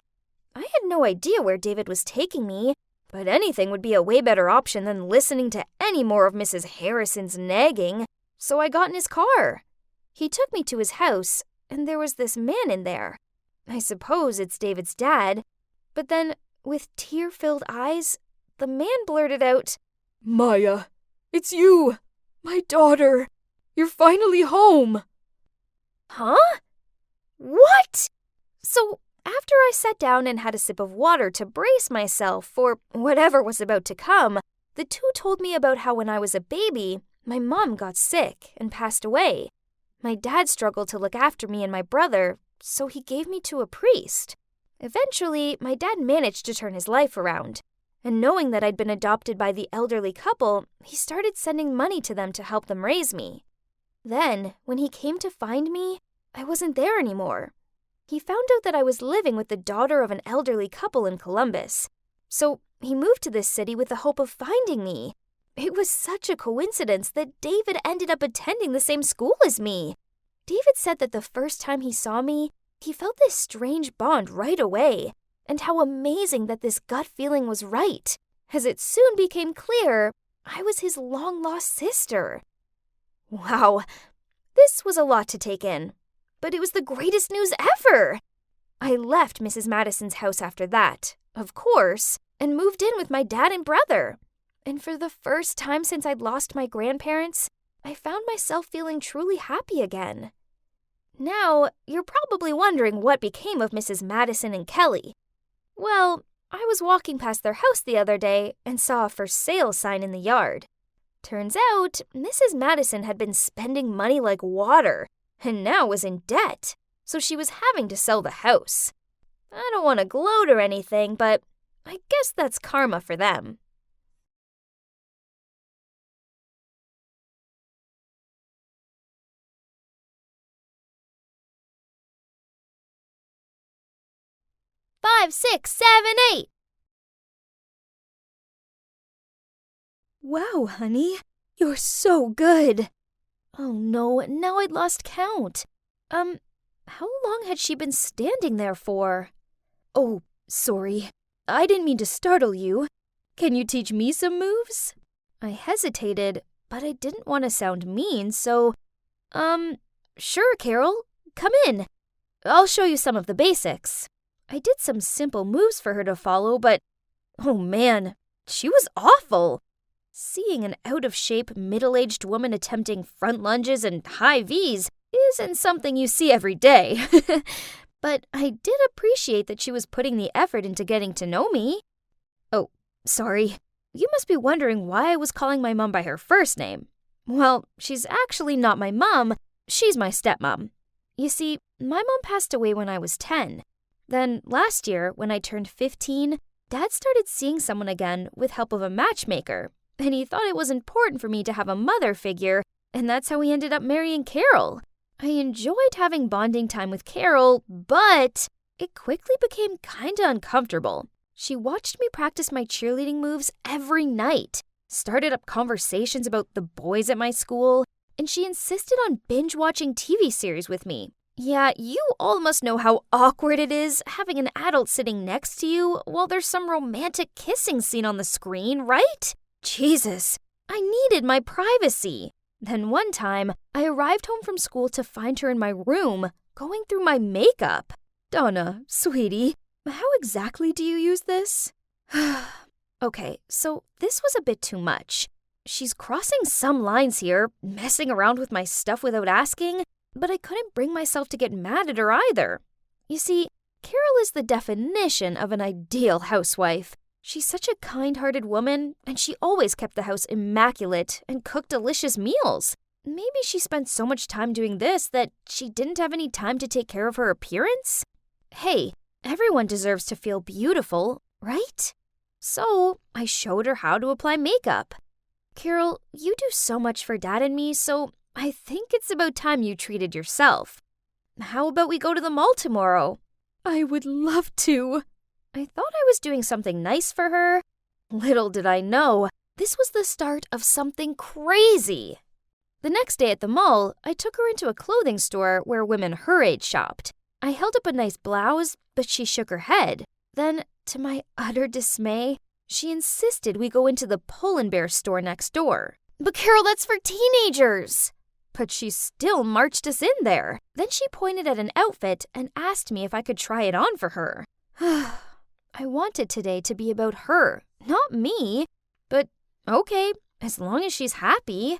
I had no idea where David was taking me, but anything would be a way better option than listening to any more of Mrs. Harrison's nagging, so I got in his car. He took me to his house, and there was this man in there. I suppose it's David's dad, but then, with tear-filled eyes, the man blurted out, "Maya, it's you, my daughter. You're finally home." Huh? What? So, after I sat down and had a sip of water to brace myself for whatever was about to come, the two told me about how when I was a baby, my mom got sick and passed away. My dad struggled to look after me and my brother, so he gave me to a priest. Eventually, my dad managed to turn his life around, and knowing that I'd been adopted by the elderly couple, he started sending money to them to help them raise me. Then, when he came to find me, I wasn't there anymore. He found out that I was living with the daughter of an elderly couple in Columbus, so he moved to this city with the hope of finding me. It was such a coincidence that David ended up attending the same school as me. David said that the first time he saw me, he felt this strange bond right away, and how amazing that this gut feeling was right, as it soon became clear I was his long-lost sister. Wow, this was a lot to take in, but it was the greatest news ever! I left Mrs. Madison's house after that, of course, and moved in with my dad and brother. And for the first time since I'd lost my grandparents, I found myself feeling truly happy again. Now, you're probably wondering what became of Mrs. Madison and Kelly. Well, I was walking past their house the other day and saw a for sale sign in the yard. Turns out, Mrs. Madison had been spending money like water, and now was in debt, so she was having to sell the house. I don't want to gloat or anything, but I guess that's karma for them. Five, 6, 7, 8. Wow, honey, you're so good. Oh no, now I'd lost count. How long had she been standing there for? Oh, sorry. I didn't mean to startle you. Can you teach me some moves? I hesitated, but I didn't want to sound mean, so, sure, Carol, come in. I'll show you some of the basics. I did some simple moves for her to follow, but, oh man, she was awful. Seeing an out-of-shape, middle-aged woman attempting front lunges and high Vs isn't something you see every day. But I did appreciate that she was putting the effort into getting to know me. Oh, sorry. You must be wondering why I was calling my mom by her first name. Well, she's actually not my mom. She's my stepmom. You see, my mom passed away when I was 10. Then last year, when I turned 15, Dad started seeing someone again with help of a matchmaker, and he thought it was important for me to have a mother figure, and that's how he ended up marrying Carol. I enjoyed having bonding time with Carol, but it quickly became kinda uncomfortable. She watched me practice my cheerleading moves every night, started up conversations about the boys at my school, and she insisted on binge-watching TV series with me. Yeah, you all must know how awkward it is having an adult sitting next to you while there's some romantic kissing scene on the screen, right? Jesus, I needed my privacy. Then one time, I arrived home from school to find her in my room, going through my makeup. Donna, sweetie, how exactly do you use this? Okay, so this was a bit too much. She's crossing some lines here, messing around with my stuff without asking, but I couldn't bring myself to get mad at her either. You see, Carol is the definition of an ideal housewife. She's such a kind-hearted woman, and she always kept the house immaculate and cooked delicious meals. Maybe she spent so much time doing this that she didn't have any time to take care of her appearance? Hey, everyone deserves to feel beautiful, right? So I showed her how to apply makeup. Carol, you do so much for Dad and me, so I think it's about time you treated yourself. How about we go to the mall tomorrow? I would love to. I thought I was doing something nice for her. Little did I know, this was the start of something crazy. The next day at the mall, I took her into a clothing store where women her age shopped. I held up a nice blouse, but she shook her head. Then, to my utter dismay, she insisted we go into the Pull & Bear store next door. But Carol, that's for teenagers! But she still marched us in there. Then she pointed at an outfit and asked me if I could try it on for her. I wanted today to be about her, not me. But okay, as long as she's happy.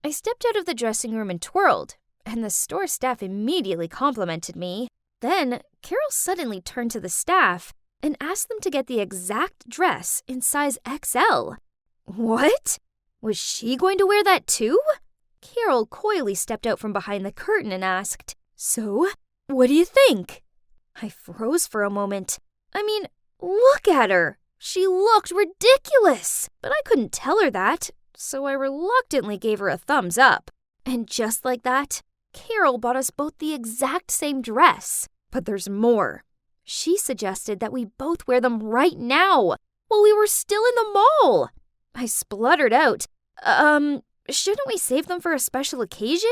I stepped out of the dressing room and twirled, and the store staff immediately complimented me. Then Carol suddenly turned to the staff and asked them to get the exact dress in size XL. What? Was she going to wear that too? Carol coyly stepped out from behind the curtain and asked, "So, what do you think?" I froze for a moment. I mean, look at her. She looked ridiculous, but I couldn't tell her that, so I reluctantly gave her a thumbs up. And just like that, Carol bought us both the exact same dress. But there's more. She suggested that we both wear them right now, while we were still in the mall. I spluttered out, shouldn't we save them for a special occasion?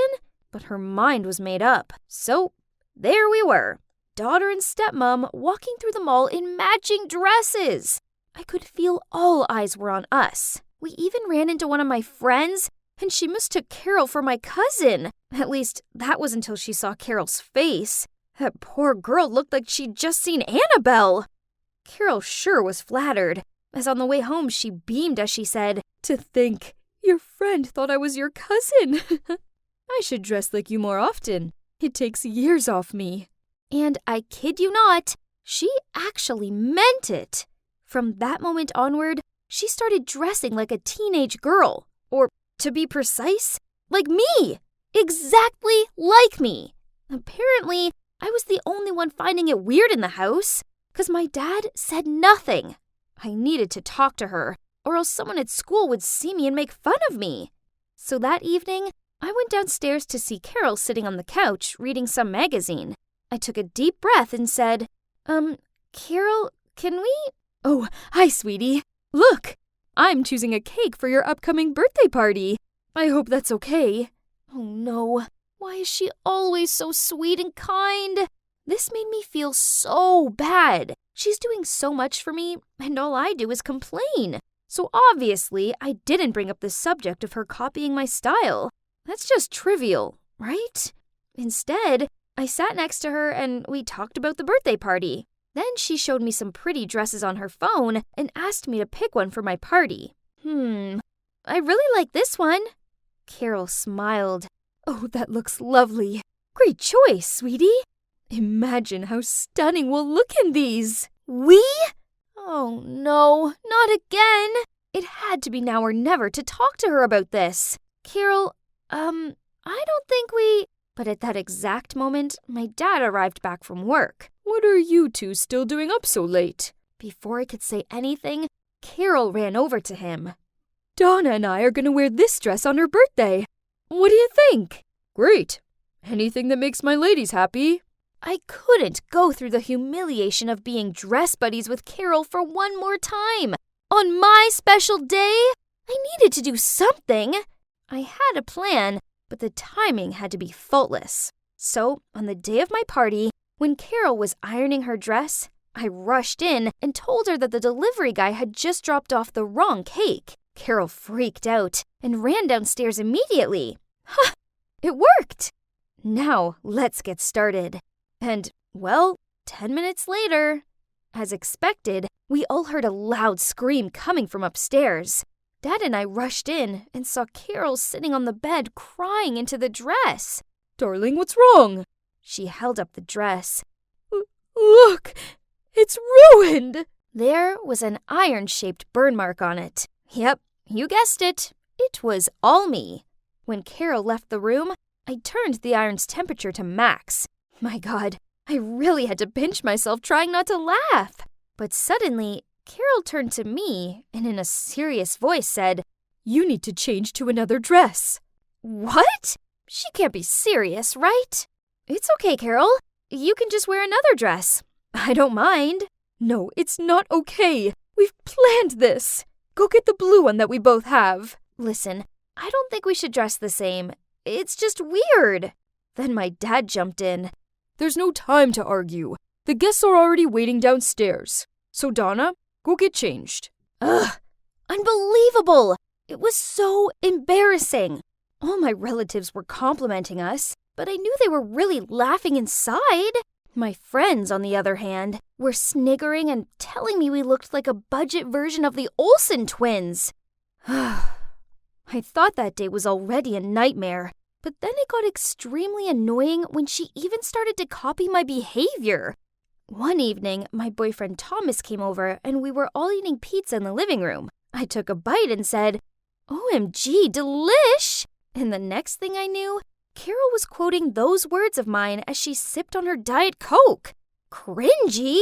But her mind was made up. So, there we were, daughter and stepmom walking through the mall in matching dresses. I could feel all eyes were on us. We even ran into one of my friends, and she mistook Carol for my cousin. At least, that was until she saw Carol's face. That poor girl looked like she'd just seen Annabelle. Carol sure was flattered, as on the way home she beamed as she said, "To think, your friend thought I was your cousin. I should dress like you more often. It takes years off me." And I kid you not, she actually meant it. From that moment onward, she started dressing like a teenage girl. Or, to be precise, like me. Exactly like me. Apparently, I was the only one finding it weird in the house, because my dad said nothing. I needed to talk to her, or else someone at school would see me and make fun of me. So that evening, I went downstairs to see Carol sitting on the couch reading some magazine. I took a deep breath and said, Carol, can we... Oh, hi, sweetie. Look, I'm choosing a cake for your upcoming birthday party. I hope that's okay. Oh no, why is she always so sweet and kind? This made me feel so bad. She's doing so much for me, and all I do is complain. So obviously, I didn't bring up the subject of her copying my style. That's just trivial, right? Instead, I sat next to her and we talked about the birthday party. Then she showed me some pretty dresses on her phone and asked me to pick one for my party. I really like this one. Carol smiled. Oh, that looks lovely. Great choice, sweetie. Imagine how stunning we'll look in these. We? Oh no, not again. It had to be now or never to talk to her about this. Carol, I don't think we... But at that exact moment, my dad arrived back from work. What are you two still doing up so late? Before I could say anything, Carol ran over to him. Donna and I are going to wear this dress on her birthday. What do you think? Great. Anything that makes my ladies happy. I couldn't go through the humiliation of being dress buddies with Carol for one more time. On my special day, I needed to do something. I had a plan, but the timing had to be faultless. So, on the day of my party, when Carol was ironing her dress, I rushed in and told her that the delivery guy had just dropped off the wrong cake. Carol freaked out and ran downstairs immediately. Ha! It worked! Now, let's get started. And, well, 10 minutes later, as expected, we all heard a loud scream coming from upstairs. Dad and I rushed in and saw Carol sitting on the bed crying into the dress. Darling, what's wrong? She held up the dress. Look, it's ruined. There was an iron-shaped burn mark on it. Yep, you guessed it. It was all me. When Carol left the room, I turned the iron's temperature to max. My God, I really had to pinch myself trying not to laugh. But suddenly, Carol turned to me and in a serious voice said, You need to change to another dress. What? She can't be serious, right? It's okay, Carol. You can just wear another dress. I don't mind. No, it's not okay. We've planned this. Go get the blue one that we both have. Listen, I don't think we should dress the same. It's just weird. Then my dad jumped in. There's no time to argue. The guests are already waiting downstairs. So, Donna, go get changed. Ugh, unbelievable. It was so embarrassing. All my relatives were complimenting us, but I knew they were really laughing inside. My friends, on the other hand, were sniggering and telling me we looked like a budget version of the Olsen twins. I thought that day was already a nightmare, but then it got extremely annoying when she even started to copy my behavior. One evening, my boyfriend Thomas came over and we were all eating pizza in the living room. I took a bite and said, OMG, delish! And the next thing I knew, Carol was quoting those words of mine as she sipped on her Diet Coke. Cringy!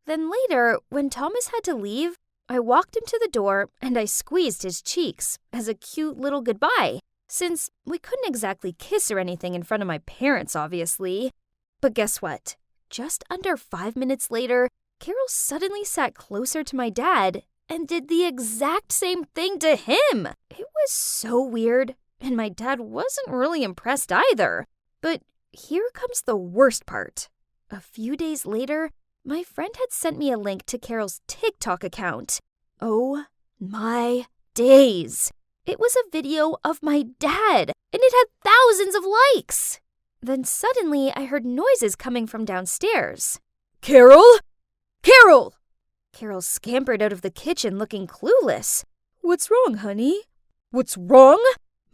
Then later, when Thomas had to leave, I walked him to the door and I squeezed his cheeks as a cute little goodbye, since we couldn't exactly kiss or anything in front of my parents, obviously. But guess what? Just under 5 minutes later, Carol suddenly sat closer to my dad and did the exact same thing to him. It was so weird, and my dad wasn't really impressed either. But here comes the worst part. A few days later, my friend had sent me a link to Carol's TikTok account. Oh my days! It was a video of my dad, and it had thousands of likes. Then suddenly, I heard noises coming from downstairs. Carol? Carol! Carol scampered out of the kitchen looking clueless. What's wrong, honey? What's wrong?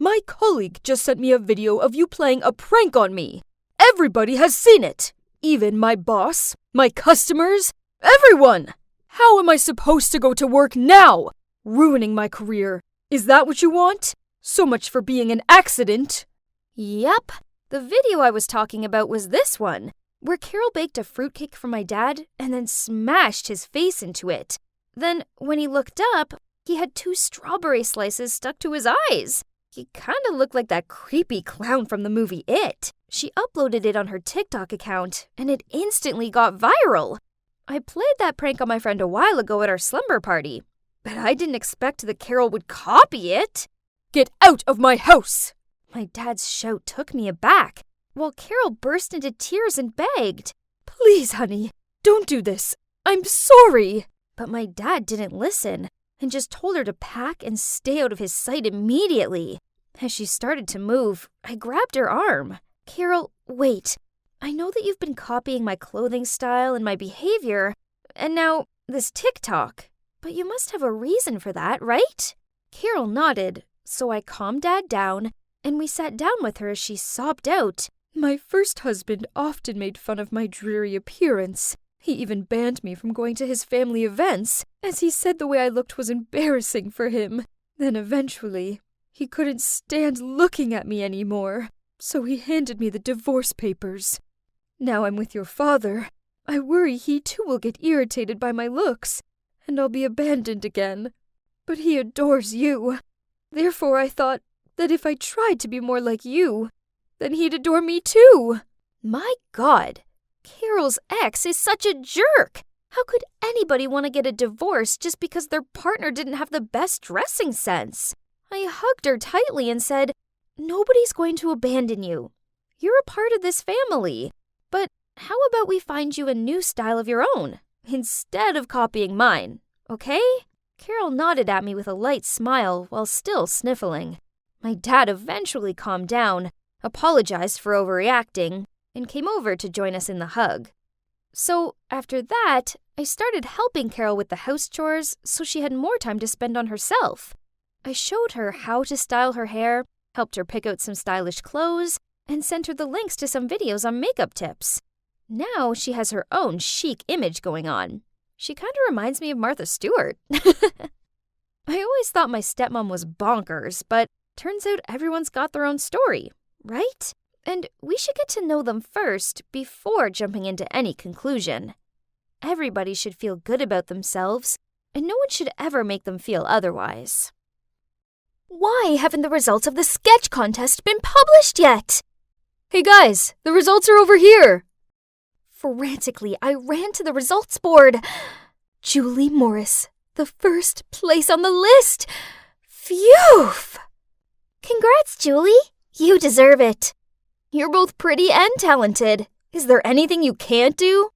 My colleague just sent me a video of you playing a prank on me. Everybody has seen it. Even my boss, my customers, everyone. How am I supposed to go to work now? Ruining my career. Is that what you want? So much for being an accident. Yep. The video I was talking about was this one, where Carol baked a fruitcake for my dad and then smashed his face into it. Then, when he looked up, he had 2 strawberry slices stuck to his eyes. He kind of looked like that creepy clown from the movie It. She uploaded it on her TikTok account, and it instantly got viral. I played that prank on my friend a while ago at our slumber party, but I didn't expect that Carol would copy it. Get out of my house! My dad's shout took me aback, while Carol burst into tears and begged. Please, honey, don't do this. I'm sorry. But my dad didn't listen and just told her to pack and stay out of his sight immediately. As she started to move, I grabbed her arm. Carol, wait. I know that you've been copying my clothing style and my behavior, and now this TikTok. But you must have a reason for that, right? Carol nodded, so I calmed Dad down, and we sat down with her as she sobbed out. My first husband often made fun of my dreary appearance. He even banned me from going to his family events, as he said the way I looked was embarrassing for him. Then eventually, he couldn't stand looking at me anymore, so he handed me the divorce papers. Now I'm with your father. I worry he too will get irritated by my looks, and I'll be abandoned again. But he adores you. Therefore I thought that if I tried to be more like you, then he'd adore me too. My God, Carol's ex is such a jerk. How could anybody want to get a divorce just because their partner didn't have the best dressing sense? I hugged her tightly and said, Nobody's going to abandon you. You're a part of this family. But how about we find you a new style of your own, instead of copying mine, okay? Carol nodded at me with a light smile while still sniffling. My dad eventually calmed down, apologized for overreacting, and came over to join us in the hug. So after that, I started helping Carol with the house chores so she had more time to spend on herself. I showed her how to style her hair, helped her pick out some stylish clothes, and sent her the links to some videos on makeup tips. Now she has her own chic image going on. She kind of reminds me of Martha Stewart. I always thought my stepmom was bonkers, but turns out everyone's got their own story, right? And we should get to know them first before jumping into any conclusion. Everybody should feel good about themselves, and no one should ever make them feel otherwise. Why haven't the results of the sketch contest been published yet? Hey guys, the results are over here. Frantically, I ran to the results board. Julie Morris, the first place on the list. Phew! Congrats, Julie. You deserve it. You're both pretty and talented. Is there anything you can't do?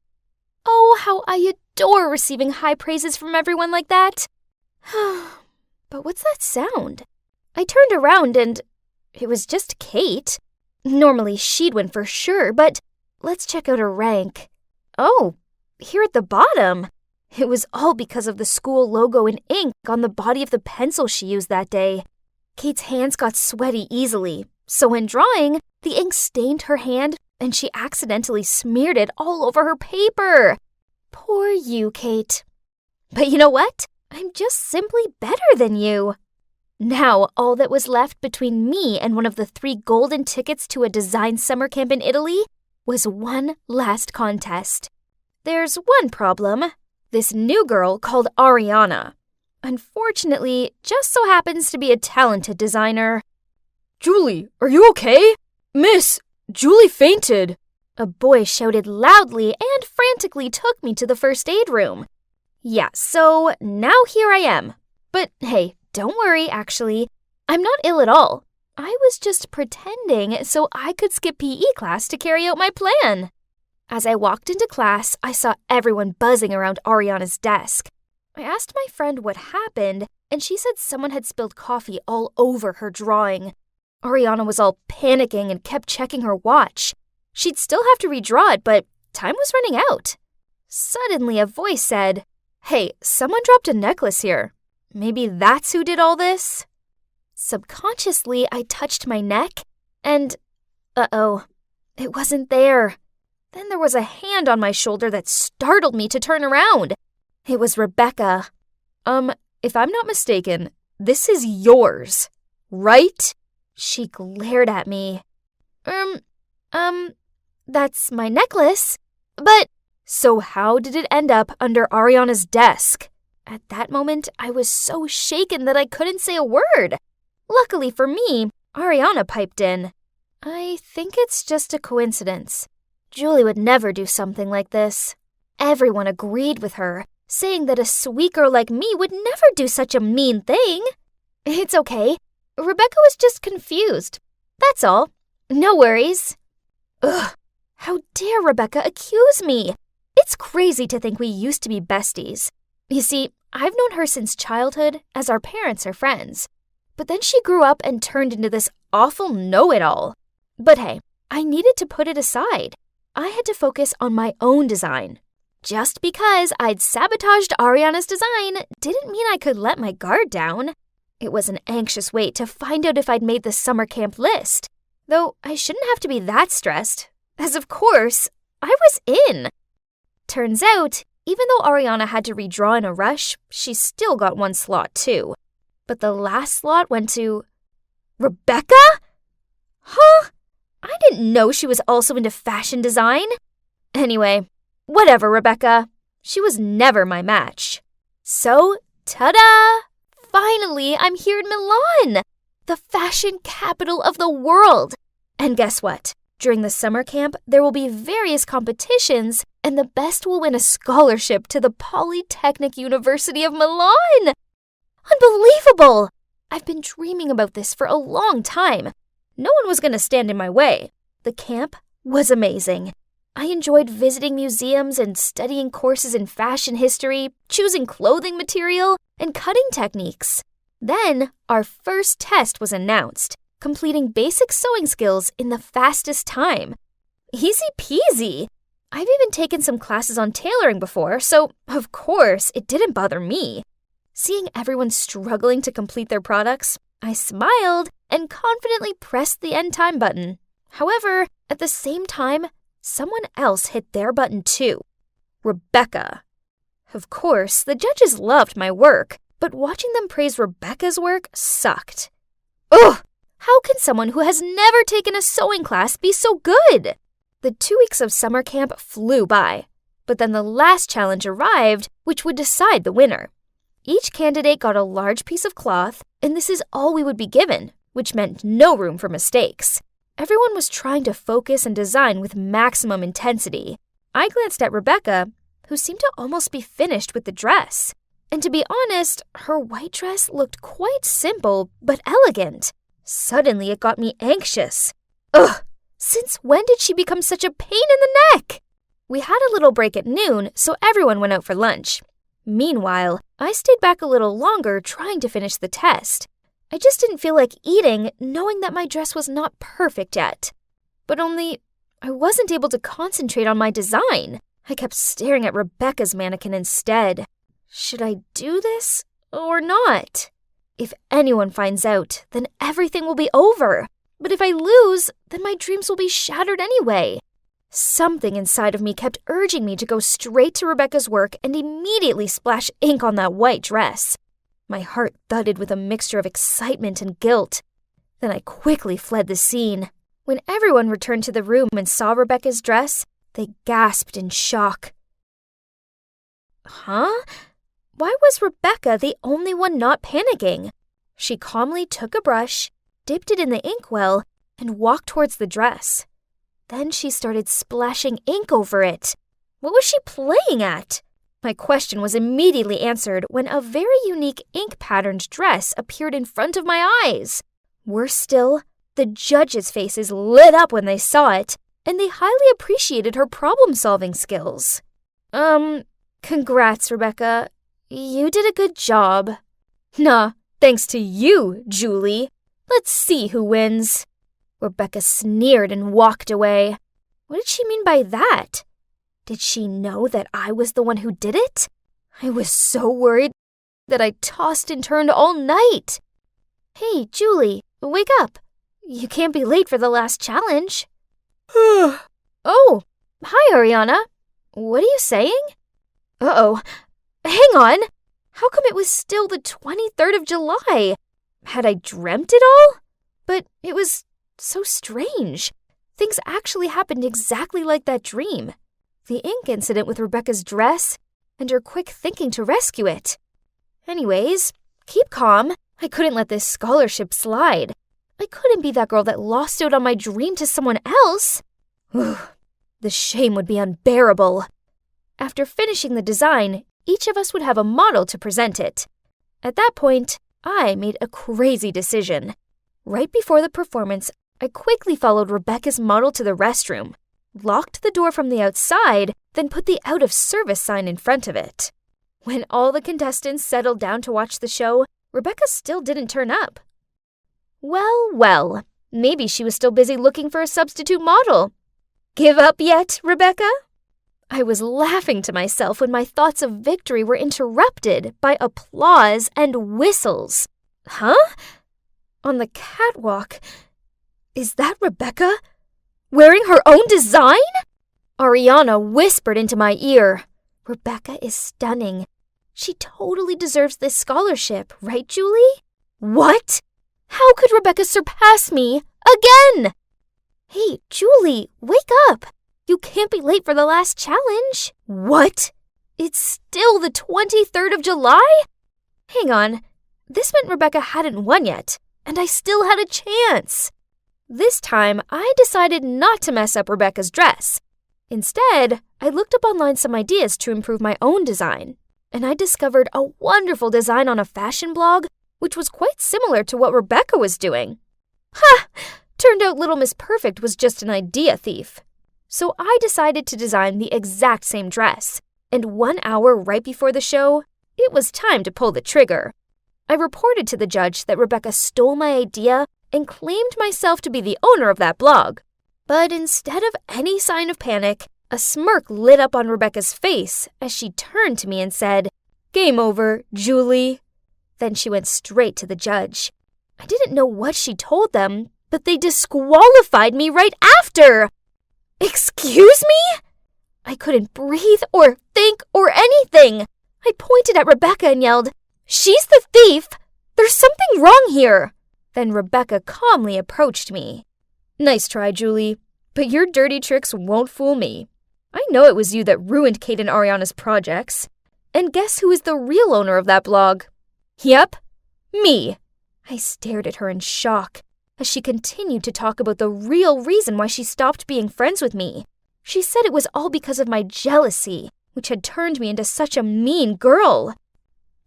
Oh, how I adore receiving high praises from everyone like that. But what's that sound? I turned around and it was just Kate. Normally she'd win for sure, but let's check out her rank. Oh, here at the bottom. It was all because of the school logo in ink on the body of the pencil she used that day. Kate's hands got sweaty easily, so when drawing, the ink stained her hand and she accidentally smeared it all over her paper. Poor you, Kate. But you know what? I'm just simply better than you. Now, all that was left between me and one of the 3 golden tickets to a design summer camp in Italy was one last contest. There's one problem. This new girl called Ariana. Unfortunately, just so happens to be a talented designer. Julie, are you okay? Miss, Julie fainted. A boy shouted loudly and frantically took me to the first aid room. Yeah, so now here I am. But hey, don't worry, actually. I'm not ill at all. I was just pretending so I could skip PE class to carry out my plan. As I walked into class, I saw everyone buzzing around Ariana's desk. I asked my friend what happened, and she said someone had spilled coffee all over her drawing. Ariana was all panicking and kept checking her watch. She'd still have to redraw it, but time was running out. Suddenly, a voice said, "Hey, someone dropped a necklace here. Maybe that's who did all this?" Subconsciously, I touched my neck, and it wasn't there. Then there was a hand on my shoulder that startled me to turn around. It was Rebecca. If I'm not mistaken, this is yours, right? She glared at me. That's my necklace. But so how did it end up under Ariana's desk? At that moment, I was so shaken that I couldn't say a word. Luckily for me, Ariana piped in. I think it's just a coincidence. Julie would never do something like this. Everyone agreed with her, saying that a sweet girl like me would never do such a mean thing. It's okay. Rebecca was just confused. That's all. No worries. Ugh, how dare Rebecca accuse me? It's crazy to think we used to be besties. You see, I've known her since childhood, as our parents are friends. But then she grew up and turned into this awful know-it-all. But hey, I needed to put it aside. I had to focus on my own design. Just because I'd sabotaged Ariana's design didn't mean I could let my guard down. It was an anxious wait to find out if I'd made the summer camp list. Though I shouldn't have to be that stressed, as of course, I was in. Turns out, even though Ariana had to redraw in a rush, she still got one slot too. But the last slot went to Rebecca? Huh? I didn't know she was also into fashion design. Anyway, whatever, Rebecca. She was never my match. So, ta-da! Finally, I'm here in Milan, the fashion capital of the world. And guess what? During the summer camp, there will be various competitions, and the best will win a scholarship to the Polytechnic University of Milan. Unbelievable! I've been dreaming about this for a long time. No one was going to stand in my way. The camp was amazing. I enjoyed visiting museums and studying courses in fashion history, choosing clothing material, and cutting techniques. Then, our first test was announced, completing basic sewing skills in the fastest time. Easy peasy. I've even taken some classes on tailoring before, so of course it didn't bother me. Seeing everyone struggling to complete their products, I smiled and confidently pressed the end time button. However, at the same time, someone else hit their button too. Rebecca. Of course, the judges loved my work, but watching them praise Rebecca's work sucked. Ugh! How can someone who has never taken a sewing class be so good? The 2 weeks of summer camp flew by, but then the last challenge arrived, which would decide the winner. Each candidate got a large piece of cloth, and this is all we would be given, which meant no room for mistakes. Everyone was trying to focus and design with maximum intensity. I glanced at Rebecca, who seemed to almost be finished with the dress. And to be honest, her white dress looked quite simple but elegant. Suddenly, it got me anxious. Ugh! Since when did she become such a pain in the neck? We had a little break at noon, so everyone went out for lunch. Meanwhile, I stayed back a little longer trying to finish the test. I just didn't feel like eating, knowing that my dress was not perfect yet. But only, I wasn't able to concentrate on my design. I kept staring at Rebecca's mannequin instead. Should I do this or not? If anyone finds out, then everything will be over. But if I lose, then my dreams will be shattered anyway. Something inside of me kept urging me to go straight to Rebecca's work and immediately splash ink on that white dress. My heart thudded with a mixture of excitement and guilt. Then I quickly fled the scene. When everyone returned to the room and saw Rebecca's dress, they gasped in shock. Huh? Why was Rebecca the only one not panicking? She calmly took a brush, dipped it in the inkwell, and walked towards the dress. Then she started splashing ink over it. What was she playing at? My question was immediately answered when a very unique ink-patterned dress appeared in front of my eyes. Worse still, the judges' faces lit up when they saw it, and they highly appreciated her problem-solving skills. Congrats, Rebecca. You did a good job. Nah, thanks to you, Julie. Let's see who wins. Rebecca sneered and walked away. What did she mean by that? Did she know that I was the one who did it? I was so worried that I tossed and turned all night. Hey, Julie, wake up. You can't be late for the last challenge. Oh, hi, Ariana. What are you saying? Uh-oh. Hang on. How come it was still the 23rd of July? Had I dreamt it all? But it was so strange. Things actually happened exactly like that dream. The ink incident with Rebecca's dress, and her quick thinking to rescue it. Anyways, keep calm. I couldn't let this scholarship slide. I couldn't be that girl that lost out on my dream to someone else. The shame would be unbearable. After finishing the design, each of us would have a model to present it. At that point, I made a crazy decision. Right before the performance, I quickly followed Rebecca's model to the restroom, locked the door from the outside, then put the out of service sign in front of it. When all the contestants settled down to watch the show, Rebecca still didn't turn up. Well, maybe she was still busy looking for a substitute model. Give up yet, Rebecca? I was laughing to myself when my thoughts of victory were interrupted by applause and whistles. Huh? On the catwalk, is that Rebecca? Wearing her own design? Ariana whispered into my ear. Rebecca is stunning. She totally deserves this scholarship, right, Julie? What? How could Rebecca surpass me again? Hey, Julie, wake up. You can't be late for the last challenge. What? It's still the 23rd of July? Hang on. This meant Rebecca hadn't won yet, and I still had a chance. This time, I decided not to mess up Rebecca's dress. Instead, I looked up online some ideas to improve my own design, and I discovered a wonderful design on a fashion blog, which was quite similar to what Rebecca was doing. Ha! Turned out Little Miss Perfect was just an idea thief. So I decided to design the exact same dress, and 1 hour right before the show, it was time to pull the trigger. I reported to the judge that Rebecca stole my idea and claimed myself to be the owner of that blog. But instead of any sign of panic, a smirk lit up on Rebecca's face as she turned to me and said, "Game over, Julie." Then she went straight to the judge. I didn't know what she told them, but they disqualified me right after. Excuse me? I couldn't breathe or think or anything. I pointed at Rebecca and yelled, "She's the thief! There's something wrong here!" Then Rebecca calmly approached me. "Nice try, Julie, but your dirty tricks won't fool me. I know it was you that ruined Kate and Ariana's projects. And guess who is the real owner of that blog? Yep, me." I stared at her in shock as she continued to talk about the real reason why she stopped being friends with me. She said it was all because of my jealousy, which had turned me into such a mean girl.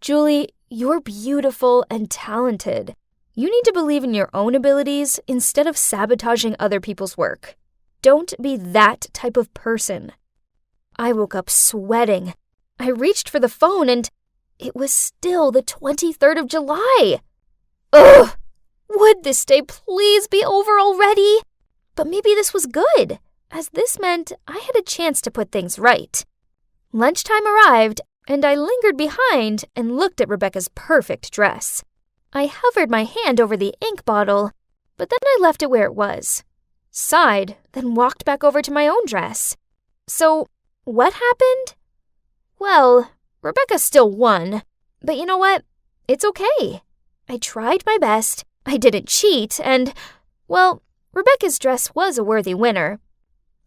"Julie, you're beautiful and talented. You need to believe in your own abilities instead of sabotaging other people's work. Don't be that type of person." I woke up sweating. I reached for the phone and it was still the 23rd of July. Ugh! Would this day please be over already? But maybe this was good, as this meant I had a chance to put things right. Lunchtime arrived, and I lingered behind and looked at Rebecca's perfect dress. I hovered my hand over the ink bottle, but then I left it where it was. Sighed, then walked back over to my own dress. So, what happened? Well, Rebecca still won, but you know what? It's okay. I tried my best, I didn't cheat, and, well, Rebecca's dress was a worthy winner.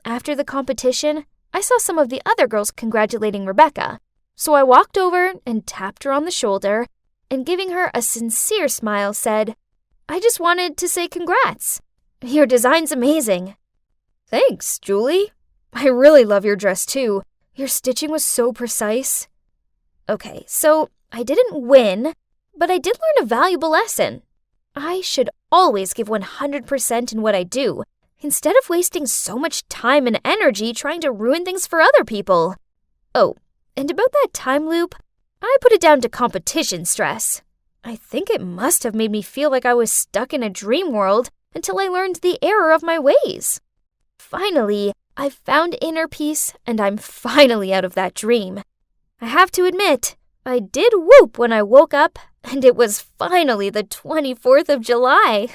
After the competition, I saw some of the other girls congratulating Rebecca, so I walked over and tapped her on the shoulder, and giving her a sincere smile said, "I just wanted to say congrats. Your design's amazing." "Thanks, Julie. I really love your dress too. Your stitching was so precise." Okay, so I didn't win, but I did learn a valuable lesson. I should always give 100% in what I do, instead of wasting so much time and energy trying to ruin things for other people. Oh, and about that time loop, I put it down to competition stress. I think it must have made me feel like I was stuck in a dream world until I learned the error of my ways. Finally, I've found inner peace, and I'm finally out of that dream. I have to admit, I did whoop when I woke up, and it was finally the 24th of July.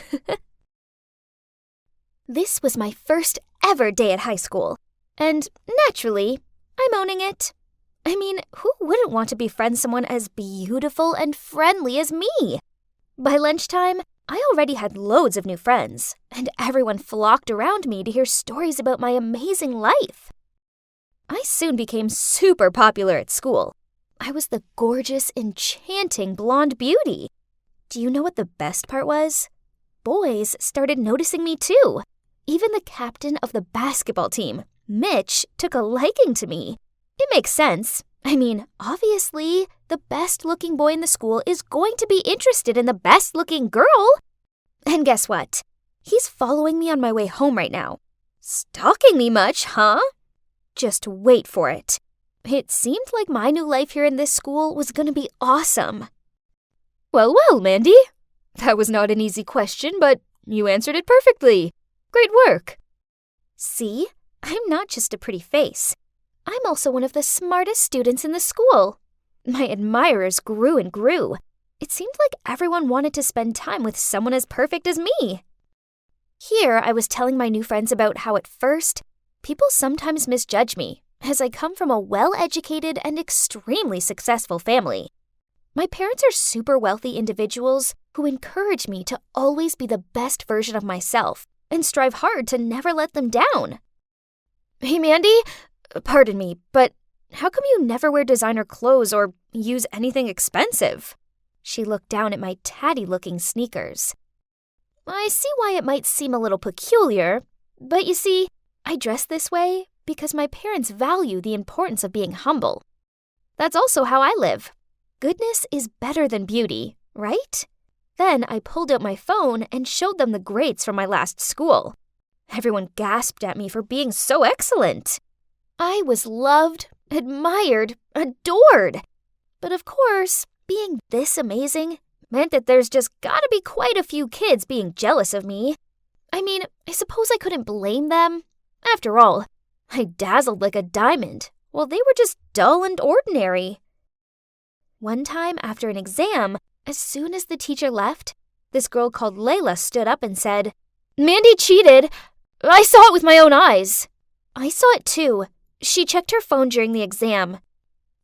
This was my first ever day at high school, and naturally, I'm owning it. I mean, who wouldn't want to befriend someone as beautiful and friendly as me? By lunchtime, I already had loads of new friends, and everyone flocked around me to hear stories about my amazing life. I soon became super popular at school. I was the gorgeous, enchanting blonde beauty. Do you know what the best part was? Boys started noticing me too. Even the captain of the basketball team, Mitch, took a liking to me. It makes sense. I mean, obviously, the best-looking boy in the school is going to be interested in the best-looking girl. And guess what? He's following me on my way home right now. Stalking me much, huh? Just wait for it. It seemed like my new life here in this school was going to be awesome. Well, Mandy. That was not an easy question, but you answered it perfectly. Great work. See, I'm not just a pretty face. I'm also one of the smartest students in the school. My admirers grew and grew. It seemed like everyone wanted to spend time with someone as perfect as me. Here, I was telling my new friends about how at first, people sometimes misjudge me, as I come from a well-educated and extremely successful family. My parents are super wealthy individuals who encourage me to always be the best version of myself and strive hard to never let them down. Hey, Mandy, pardon me, but how come you never wear designer clothes or use anything expensive? She looked down at my tatty-looking sneakers. I see why it might seem a little peculiar, but you see, I dress this way because my parents value the importance of being humble. That's also how I live. Goodness is better than beauty, right? Then I pulled out my phone and showed them the grades from my last school. Everyone gasped at me for being so excellent. I was loved, admired, adored. But of course, being this amazing meant that there's just gotta be quite a few kids being jealous of me. I mean, I suppose I couldn't blame them. After all, I dazzled like a diamond, while they were just dull and ordinary. One time after an exam, as soon as the teacher left, this girl called Layla stood up and said, "Mandy cheated. I saw it with my own eyes." I saw it too. She checked her phone during the exam.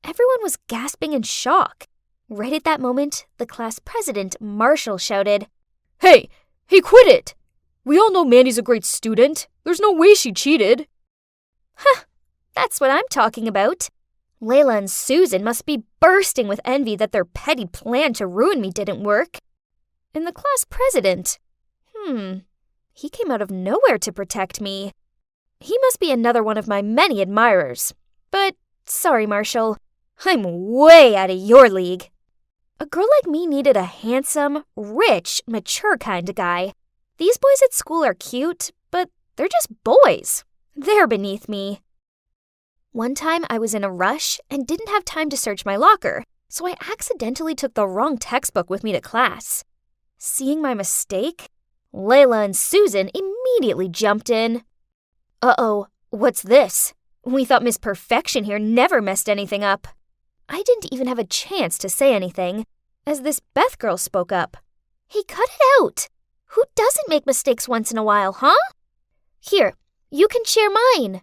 Everyone was gasping in shock. Right at that moment, the class president, Marshall, shouted, Hey, quit it! We all know Mandy's a great student. There's no way she cheated. "Huh, that's what I'm talking about. Layla and Susan must be bursting with envy that their petty plan to ruin me didn't work." And the class president, he came out of nowhere to protect me. He must be another one of my many admirers. But, sorry, Marshall, I'm way out of your league. A girl like me needed a handsome, rich, mature kind of guy. These boys at school are cute, but they're just boys. They're beneath me. One time I was in a rush and didn't have time to search my locker, so I accidentally took the wrong textbook with me to class. Seeing my mistake, Layla and Susan immediately jumped in. Uh-oh, what's this? We thought Miss Perfection here never messed anything up. I didn't even have a chance to say anything, as this Beth girl spoke up. "Hey, cut it out! Who doesn't make mistakes once in a while, huh? Here, you can share mine."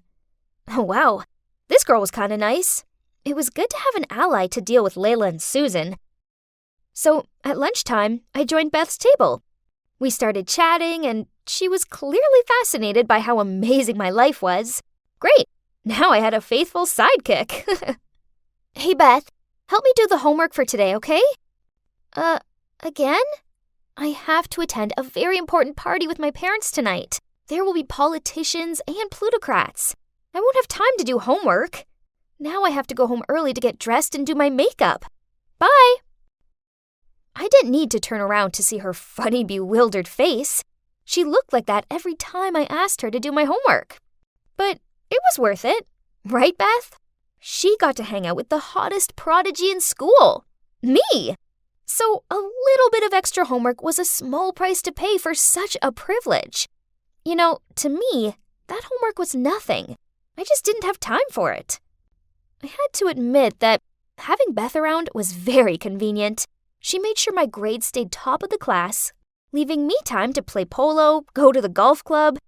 Oh, wow, this girl was kinda nice. It was good to have an ally to deal with Layla and Susan. So, at lunchtime, I joined Beth's table. We started chatting, and she was clearly fascinated by how amazing my life was. Great, now I had a faithful sidekick. "Hey, Beth, help me do the homework for today, okay?" Again? I have to attend a very important party with my parents tonight. There will be politicians and plutocrats. I won't have time to do homework. Now I have to go home early to get dressed and do my makeup. Bye! I didn't need to turn around to see her funny, bewildered face. She looked like that every time I asked her to do my homework. But it was worth it. Right, Beth? She got to hang out with the hottest prodigy in school. Me! So a little bit of extra homework was a small price to pay for such a privilege. You know, to me, that homework was nothing. I just didn't have time for it. I had to admit that having Beth around was very convenient. She made sure my grades stayed top of the class, leaving me time to play polo, go to the golf club,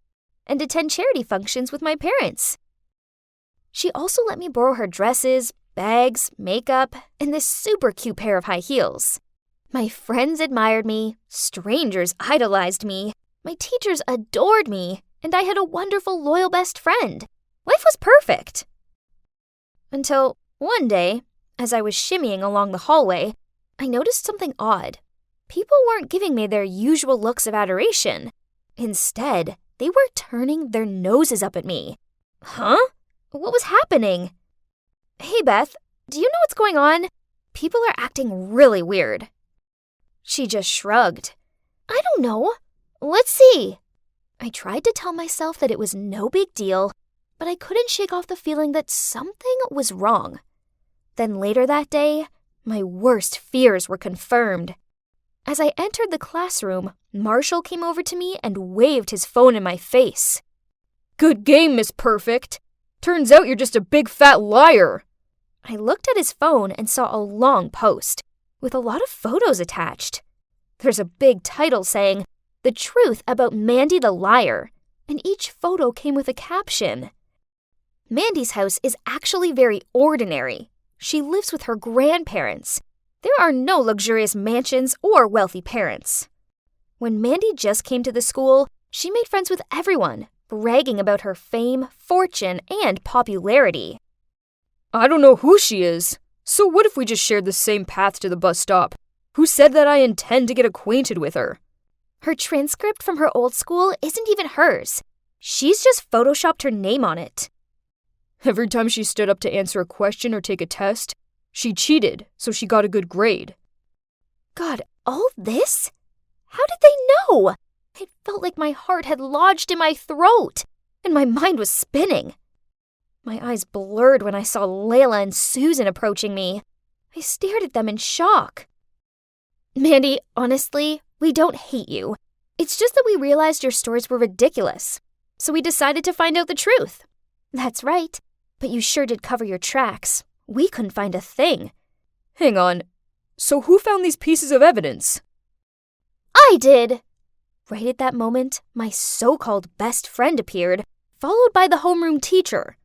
and attend charity functions with my parents. She also let me borrow her dresses, bags, makeup, and this super cute pair of high heels. My friends admired me, strangers idolized me, my teachers adored me, and I had a wonderful, loyal best friend. Life was perfect. Until one day, as I was shimmying along the hallway, I noticed something odd. People weren't giving me their usual looks of adoration. Instead, they were turning their noses up at me. Huh? What was happening? "Hey, Beth, do you know what's going on? People are acting really weird." She just shrugged. "I don't know. Let's see." I tried to tell myself that it was no big deal, but I couldn't shake off the feeling that something was wrong. Then later that day, my worst fears were confirmed. As I entered the classroom, Marshall came over to me and waved his phone in my face. "Good game, Miss Perfect. Turns out you're just a big fat liar." I looked at his phone and saw a long post with a lot of photos attached. There's a big title saying, "The Truth About Mandy the Liar," and each photo came with a caption. Mandy's house is actually very ordinary. She lives with her grandparents. There are no luxurious mansions or wealthy parents. When Mandy just came to the school, she made friends with everyone, bragging about her fame, fortune, and popularity. "I don't know who she is. So what if we just shared the same path to the bus stop? Who said that I intend to get acquainted with her?" Her transcript from her old school isn't even hers. She's just photoshopped her name on it. Every time she stood up to answer a question or take a test, she cheated, so she got a good grade. God, all this? How did they know? It felt like my heart had lodged in my throat, and my mind was spinning. My eyes blurred when I saw Layla and Susan approaching me. I stared at them in shock. "Mandy, honestly, we don't hate you. It's just that we realized your stories were ridiculous, so we decided to find out the truth. That's right, but you sure did cover your tracks. We couldn't find a thing. Hang on. So who found these pieces of evidence? I did! Right at that moment, my so-called best friend appeared, followed by the homeroom teacher.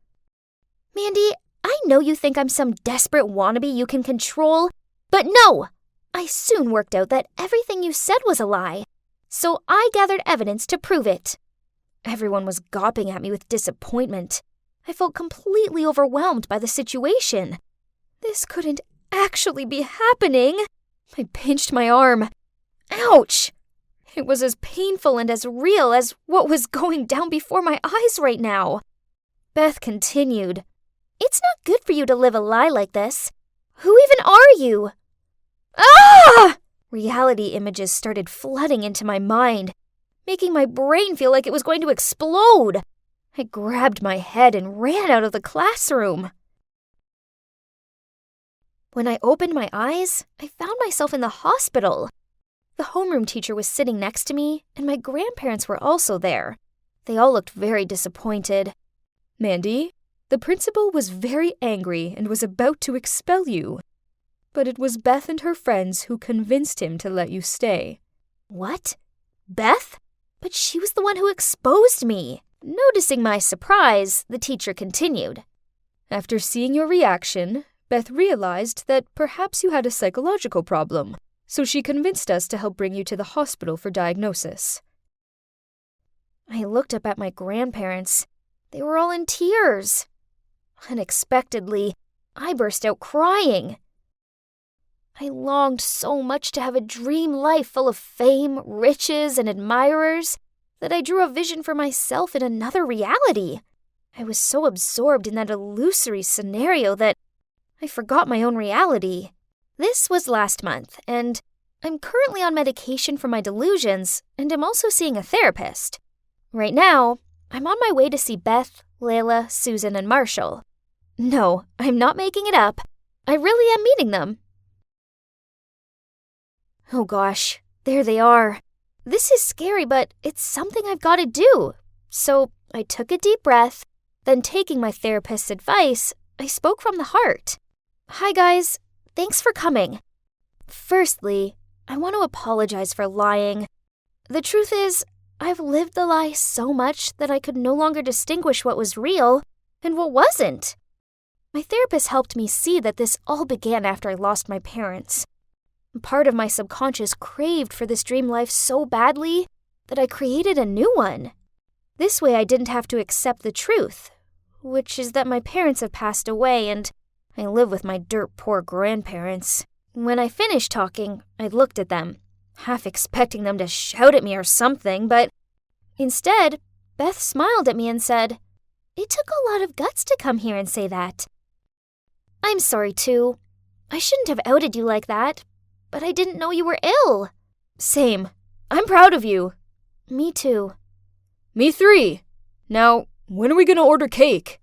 Mandy, I know you think I'm some desperate wannabe you can control, but no! I soon worked out that everything you said was a lie, so I gathered evidence to prove it. Everyone was gawping at me with disappointment. I felt completely overwhelmed by the situation. This couldn't actually be happening. I pinched my arm. Ouch! It was as painful and as real as what was going down before my eyes right now. Beth continued, "It's not good for you to live a lie like this. Who even are you?" Ah! Reality images started flooding into my mind, making my brain feel like it was going to explode. I grabbed my head and ran out of the classroom. When I opened my eyes, I found myself in the hospital. The homeroom teacher was sitting next to me, and my grandparents were also there. They all looked very disappointed. Mandy, the principal was very angry and was about to expel you. But it was Beth and her friends who convinced him to let you stay. What? Beth? But she was the one who exposed me. Noticing my surprise, the teacher continued. After seeing your reaction, Beth realized that perhaps you had a psychological problem, so she convinced us to help bring you to the hospital for diagnosis. I looked up at my grandparents. They were all in tears. Unexpectedly, I burst out crying. I longed so much to have a dream life full of fame, riches, and admirers that I drew a vision for myself in another reality. I was so absorbed in that illusory scenario that I forgot my own reality. This was last month, and I'm currently on medication for my delusions, and I'm also seeing a therapist. Right now, I'm on my way to see Beth, Layla, Susan, and Marshall. No, I'm not making it up. I really am meeting them. Oh gosh, there they are. This is scary, but it's something I've got to do. So I took a deep breath, then taking my therapist's advice, I spoke from the heart. Hi guys, thanks for coming. Firstly, I want to apologize for lying. The truth is, I've lived the lie so much that I could no longer distinguish what was real and what wasn't. My therapist helped me see that this all began after I lost my parents. Part of my subconscious craved for this dream life so badly that I created a new one. This way I didn't have to accept the truth, which is that my parents have passed away and I live with my dirt poor grandparents. When I finished talking, I looked at them, half expecting them to shout at me or something, but instead, Beth smiled at me and said, "It took a lot of guts to come here and say that." I'm sorry too. I shouldn't have outed you like that. But I didn't know you were ill. Same. I'm proud of you. Me too. Me 3. Now, when are we gonna order cake?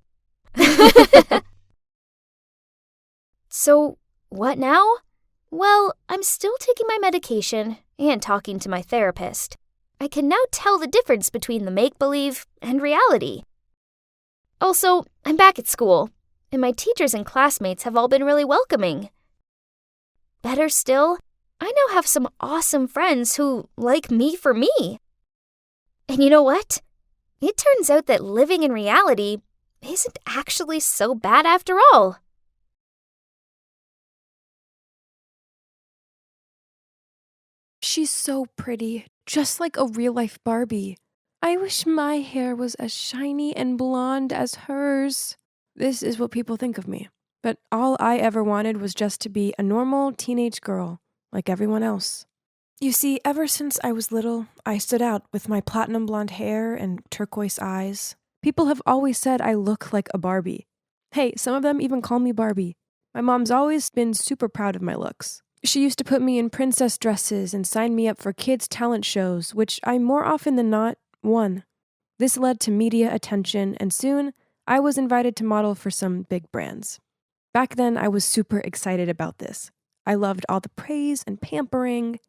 So, what now? Well, I'm still taking my medication and talking to my therapist. I can now tell the difference between the make-believe and reality. Also, I'm back at school, and my teachers and classmates have all been really welcoming. Better still, I now have some awesome friends who like me for me. And you know what? It turns out that living in reality isn't actually so bad after all. She's so pretty, just like a real-life Barbie. I wish my hair was as shiny and blonde as hers. This is what people think of me. But all I ever wanted was just to be a normal teenage girl, like everyone else. You see, ever since I was little, I stood out with my platinum blonde hair and turquoise eyes. People have always said I look like a Barbie. Hey, some of them even call me Barbie. My mom's always been super proud of my looks. She used to put me in princess dresses and sign me up for kids' talent shows, which I more often than not won. This led to media attention, and soon I was invited to model for some big brands. Back then, I was super excited about this. I loved all the praise and pampering,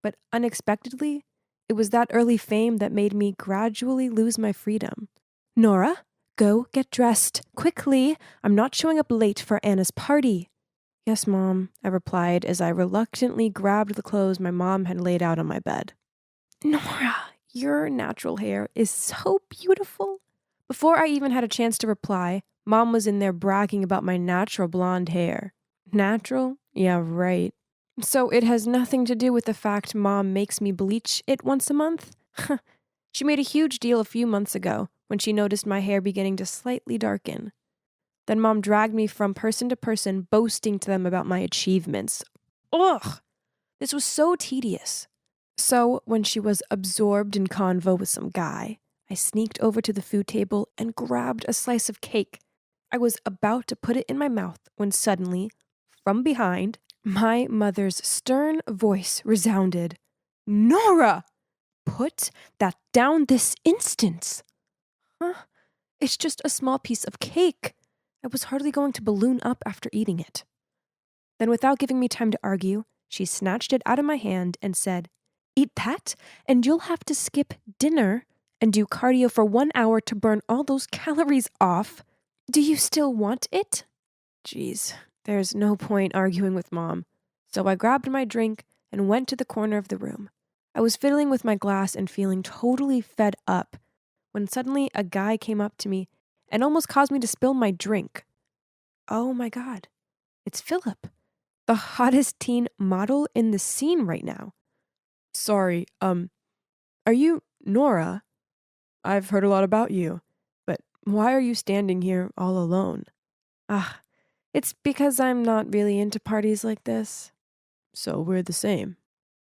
but unexpectedly, It was that early fame that made me gradually lose my freedom. Nora, go get dressed. Quickly. I'm not showing up late for Anna's party. Yes, Mom, I replied as I reluctantly grabbed the clothes my mom had laid out on my bed. Nora, your natural hair is so beautiful. Before I even had a chance to reply, Mom was in there bragging about my natural blonde hair. Natural? Yeah, right. So it has nothing to do with the fact Mom makes me bleach it once a month? She made a huge deal a few months ago when she noticed my hair beginning to slightly darken. Then Mom dragged me from person to person, boasting to them about my achievements. Ugh! This was so tedious. So, when she was absorbed in convo with some guy, I sneaked over to the food table and grabbed a slice of cake. I was about to put it in my mouth when suddenly, from behind, my mother's stern voice resounded. Nora! Put that down this instant! Huh? It's just a small piece of cake. I was hardly going to balloon up after eating it. Then, without giving me time to argue, she snatched it out of my hand and said, Eat that, and you'll have to skip dinner and do cardio for 1 hour to burn all those calories off. Do you still want it? Geez, there's no point arguing with Mom. So I grabbed my drink and went to the corner of the room. I was fiddling with my glass and feeling totally fed up when suddenly a guy came up to me and almost caused me to spill my drink. Oh my God, it's Philip, the hottest teen model in the scene right now. Sorry, are you Nora? I've heard a lot about you, but why are you standing here all alone? It's because I'm not really into parties like this. So we're the same.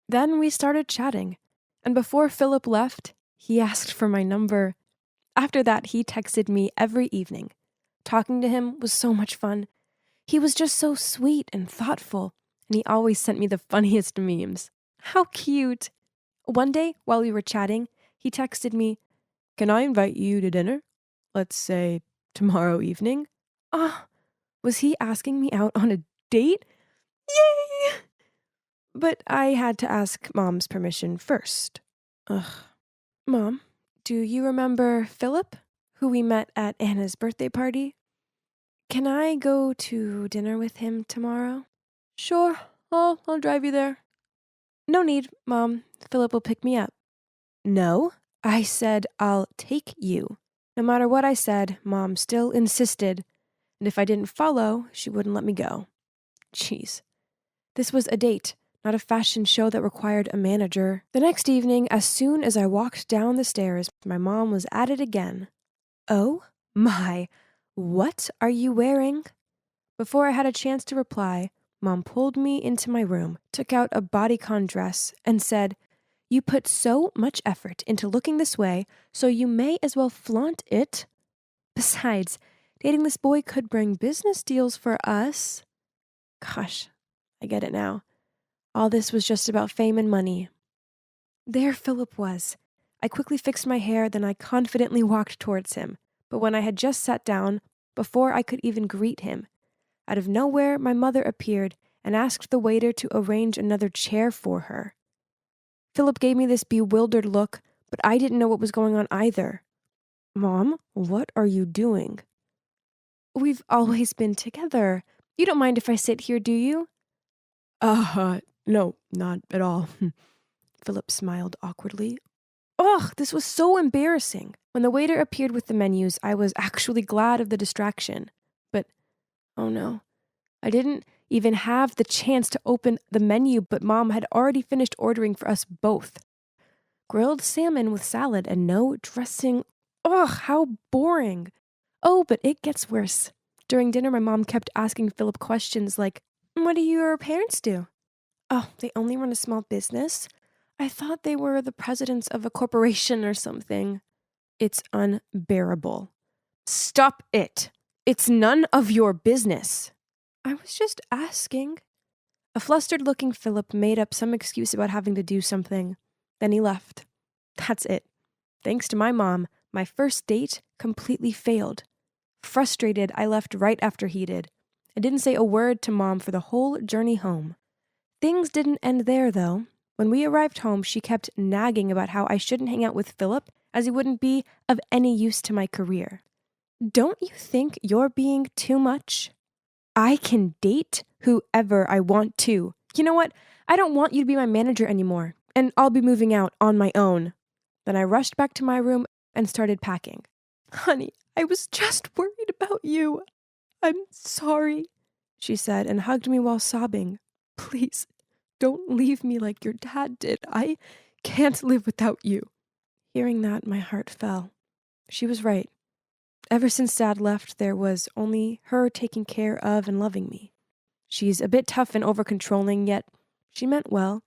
Then we started chatting, and before Philip left, he asked for my number. After that, he texted me every evening. Talking to him was so much fun. He was just so sweet and thoughtful, and he always sent me the funniest memes. How cute! One day, while we were chatting, he texted me, Can I invite you to dinner? Let's say tomorrow evening? Was he asking me out on a date? Yay! But I had to ask Mom's permission first. Mom, do you remember Philip, who we met at Anna's birthday party? Can I go to dinner with him tomorrow? Sure, I'll drive you there. No need, Mom. Philip will pick me up. No, I said I'll take you. No matter what I said, Mom still insisted, and if I didn't follow, she wouldn't let me go. Jeez. This was a date, not a fashion show that required a manager. The next evening, as soon as I walked down the stairs, my mom was at it again. Oh my, what are you wearing? Before I had a chance to reply, Mom pulled me into my room, took out a bodycon dress, and said, You put so much effort into looking this way, so you may as well flaunt it. Besides, dating this boy could bring business deals for us. Gosh, I get it now. All this was just about fame and money. There Philip was. I quickly fixed my hair, then I confidently walked towards him. But when I had just sat down, before I could even greet him, out of nowhere my mother appeared and asked the waiter to arrange another chair for her. Philip gave me this bewildered look, but I didn't know what was going on either. Mom, what are you doing? We've always been together. You don't mind if I sit here, do you? No, not at all. Philip smiled awkwardly. Ugh, this was so embarrassing. When the waiter appeared with the menus, I was actually glad of the distraction. But, oh no, I didn't even have the chance to open the menu, but Mom had already finished ordering for us both. Grilled salmon with salad and no dressing. Ugh, how boring. Oh, but it gets worse. During dinner, my mom kept asking Philip questions like, What do your parents do? Oh, they only run a small business? I thought they were the presidents of a corporation or something. It's unbearable. Stop it. It's none of your business. I was just asking. A flustered-looking Philip made up some excuse about having to do something. Then he left. That's it. Thanks to my mom, my first date completely failed. Frustrated, I left right after he did. I didn't say a word to Mom for the whole journey home. Things didn't end there, though. When we arrived home, she kept nagging about how I shouldn't hang out with Philip as he wouldn't be of any use to my career. Don't you think you're being too much? I can date whoever I want to. You know what? I don't want you to be my manager anymore, and I'll be moving out on my own. Then I rushed back to my room and started packing. Honey, I was just worried about you. I'm sorry, she said and hugged me while sobbing. Please, don't leave me like your dad did. I can't live without you. Hearing that, my heart fell. She was right. Ever since Dad left, there was only her taking care of and loving me. She's a bit tough and over-controlling, yet she meant well,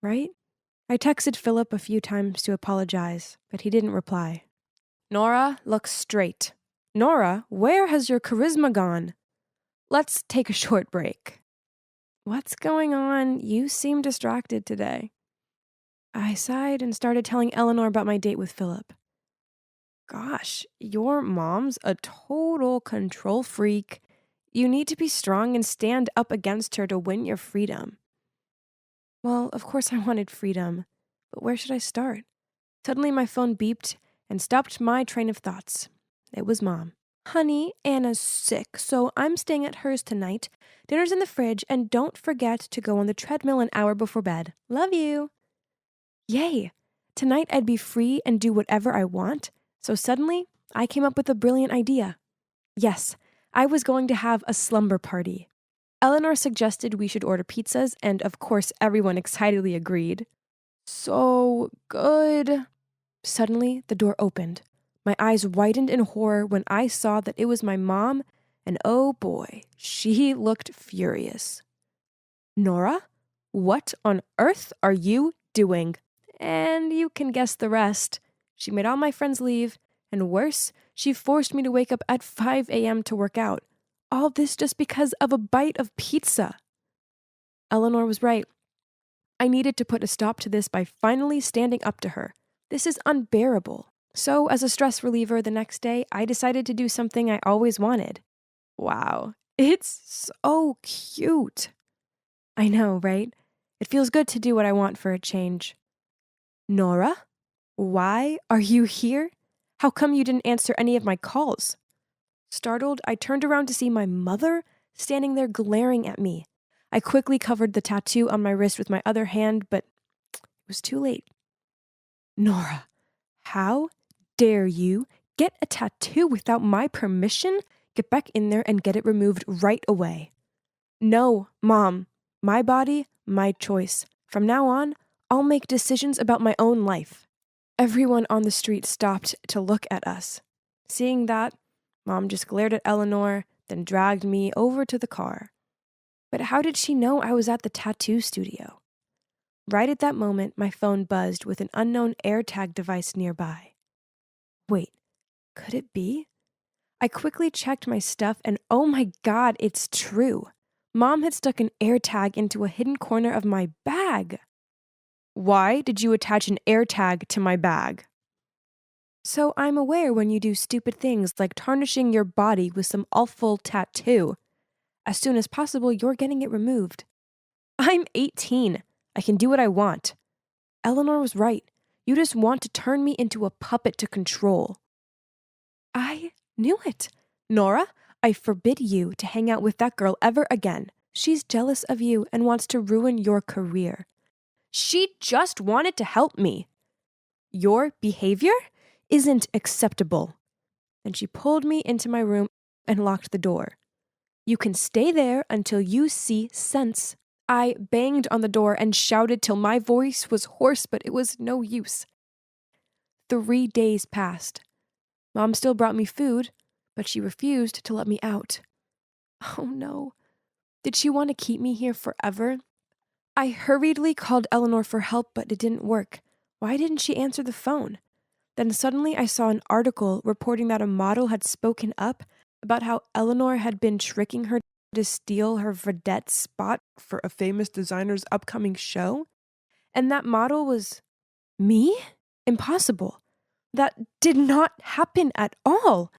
right? I texted Philip a few times to apologize, but he didn't reply. Nora, look straight. Nora, where has your charisma gone? Let's take a short break. What's going on? You seem distracted today. I sighed and started telling Eleanor about my date with Philip. Gosh, your mom's a total control freak. You need to be strong and stand up against her to win your freedom. Well, of course I wanted freedom, but where should I start? Suddenly my phone beeped and stopped my train of thoughts. It was Mom. Honey, Anna's sick, so I'm staying at hers tonight. Dinner's in the fridge, and don't forget to go on the treadmill an hour before bed. Love you. Yay! Tonight I'd be free and do whatever I want. So suddenly, I came up with a brilliant idea. Yes, I was going to have a slumber party. Eleanor suggested we should order pizzas, and of course everyone excitedly agreed. So good. Suddenly, the door opened. My eyes widened in horror when I saw that it was my mom, and oh boy, she looked furious. Nora, what on earth are you doing? And you can guess the rest. She made all my friends leave, and worse, she forced me to wake up at 5 a.m. to work out. All this just because of a bite of pizza. Eleanor was right. I needed to put a stop to this by finally standing up to her. This is unbearable. So, as a stress reliever the next day, I decided to do something I always wanted. Wow, it's so cute. I know, right? It feels good to do what I want for a change. Nora? Why are you here? How come you didn't answer any of my calls? Startled, I turned around to see my mother standing there glaring at me. I quickly covered the tattoo on my wrist with my other hand, but it was too late. Nora, how dare you get a tattoo without my permission? Get back in there and get it removed right away. No, Mom. My body, my choice. From now on, I'll make decisions about my own life. Everyone on the street stopped to look at us. Seeing that, Mom just glared at Eleanor, then dragged me over to the car. But how did she know I was at the tattoo studio? Right at that moment, my phone buzzed with an unknown AirTag device nearby. Wait, could it be? I quickly checked my stuff and oh my God, it's true. Mom had stuck an AirTag into a hidden corner of my bag. Why did you attach an AirTag to my bag? So I'm aware when you do stupid things like tarnishing your body with some awful tattoo. As soon as possible, you're getting it removed. I'm 18. I can do what I want. Eleanor was right. You just want to turn me into a puppet to control. I knew it. Nora, I forbid you to hang out with that girl ever again. She's jealous of you and wants to ruin your career. She just wanted to help me. Your behavior isn't acceptable. And she pulled me into my room and locked the door. You can stay there until you see sense. I banged on the door and shouted till my voice was hoarse, but it was no use. 3 days passed. Mom still brought me food, but she refused to let me out. Oh no. Did she want to keep me here forever? I hurriedly called Eleanor for help, but it didn't work. Why didn't she answer the phone? Then suddenly I saw an article reporting that a model had spoken up about how Eleanor had been tricking her to steal her vedette spot for a famous designer's upcoming show. And that model was me? Impossible. That did not happen at all.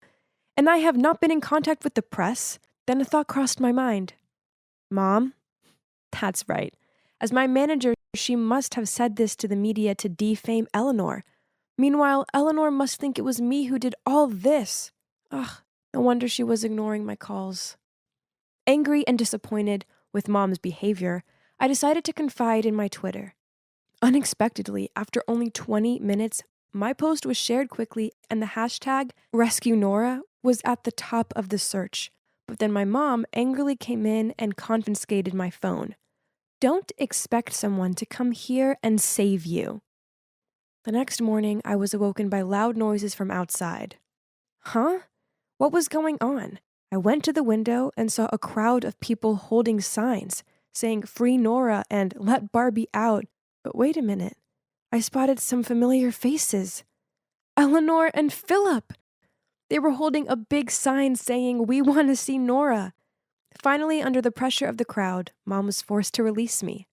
And I have not been in contact with the press. Then a thought crossed my mind. Mom? That's right. As my manager She must have said this to the media to defame Eleanor. Meanwhile, Eleanor must think it was me who did all this. Ugh, no wonder she was ignoring my calls. Angry and disappointed with Mom's behavior, I decided to confide in my Twitter. Unexpectedly, after only 20 minutes, my post was shared quickly and the hashtag #RescueNora was at the top of the search. But then my mom angrily came in and confiscated my phone. Don't expect someone to come here and save you. The next morning, I was awoken by loud noises from outside. Huh? What was going on? I went to the window and saw a crowd of people holding signs saying "Free Nora" and "Let Barbie out." But wait a minute. I spotted some familiar faces. Eleanor and Philip. They were holding a big sign saying, "We want to see Nora." Finally, under the pressure of the crowd, Mom was forced to release me.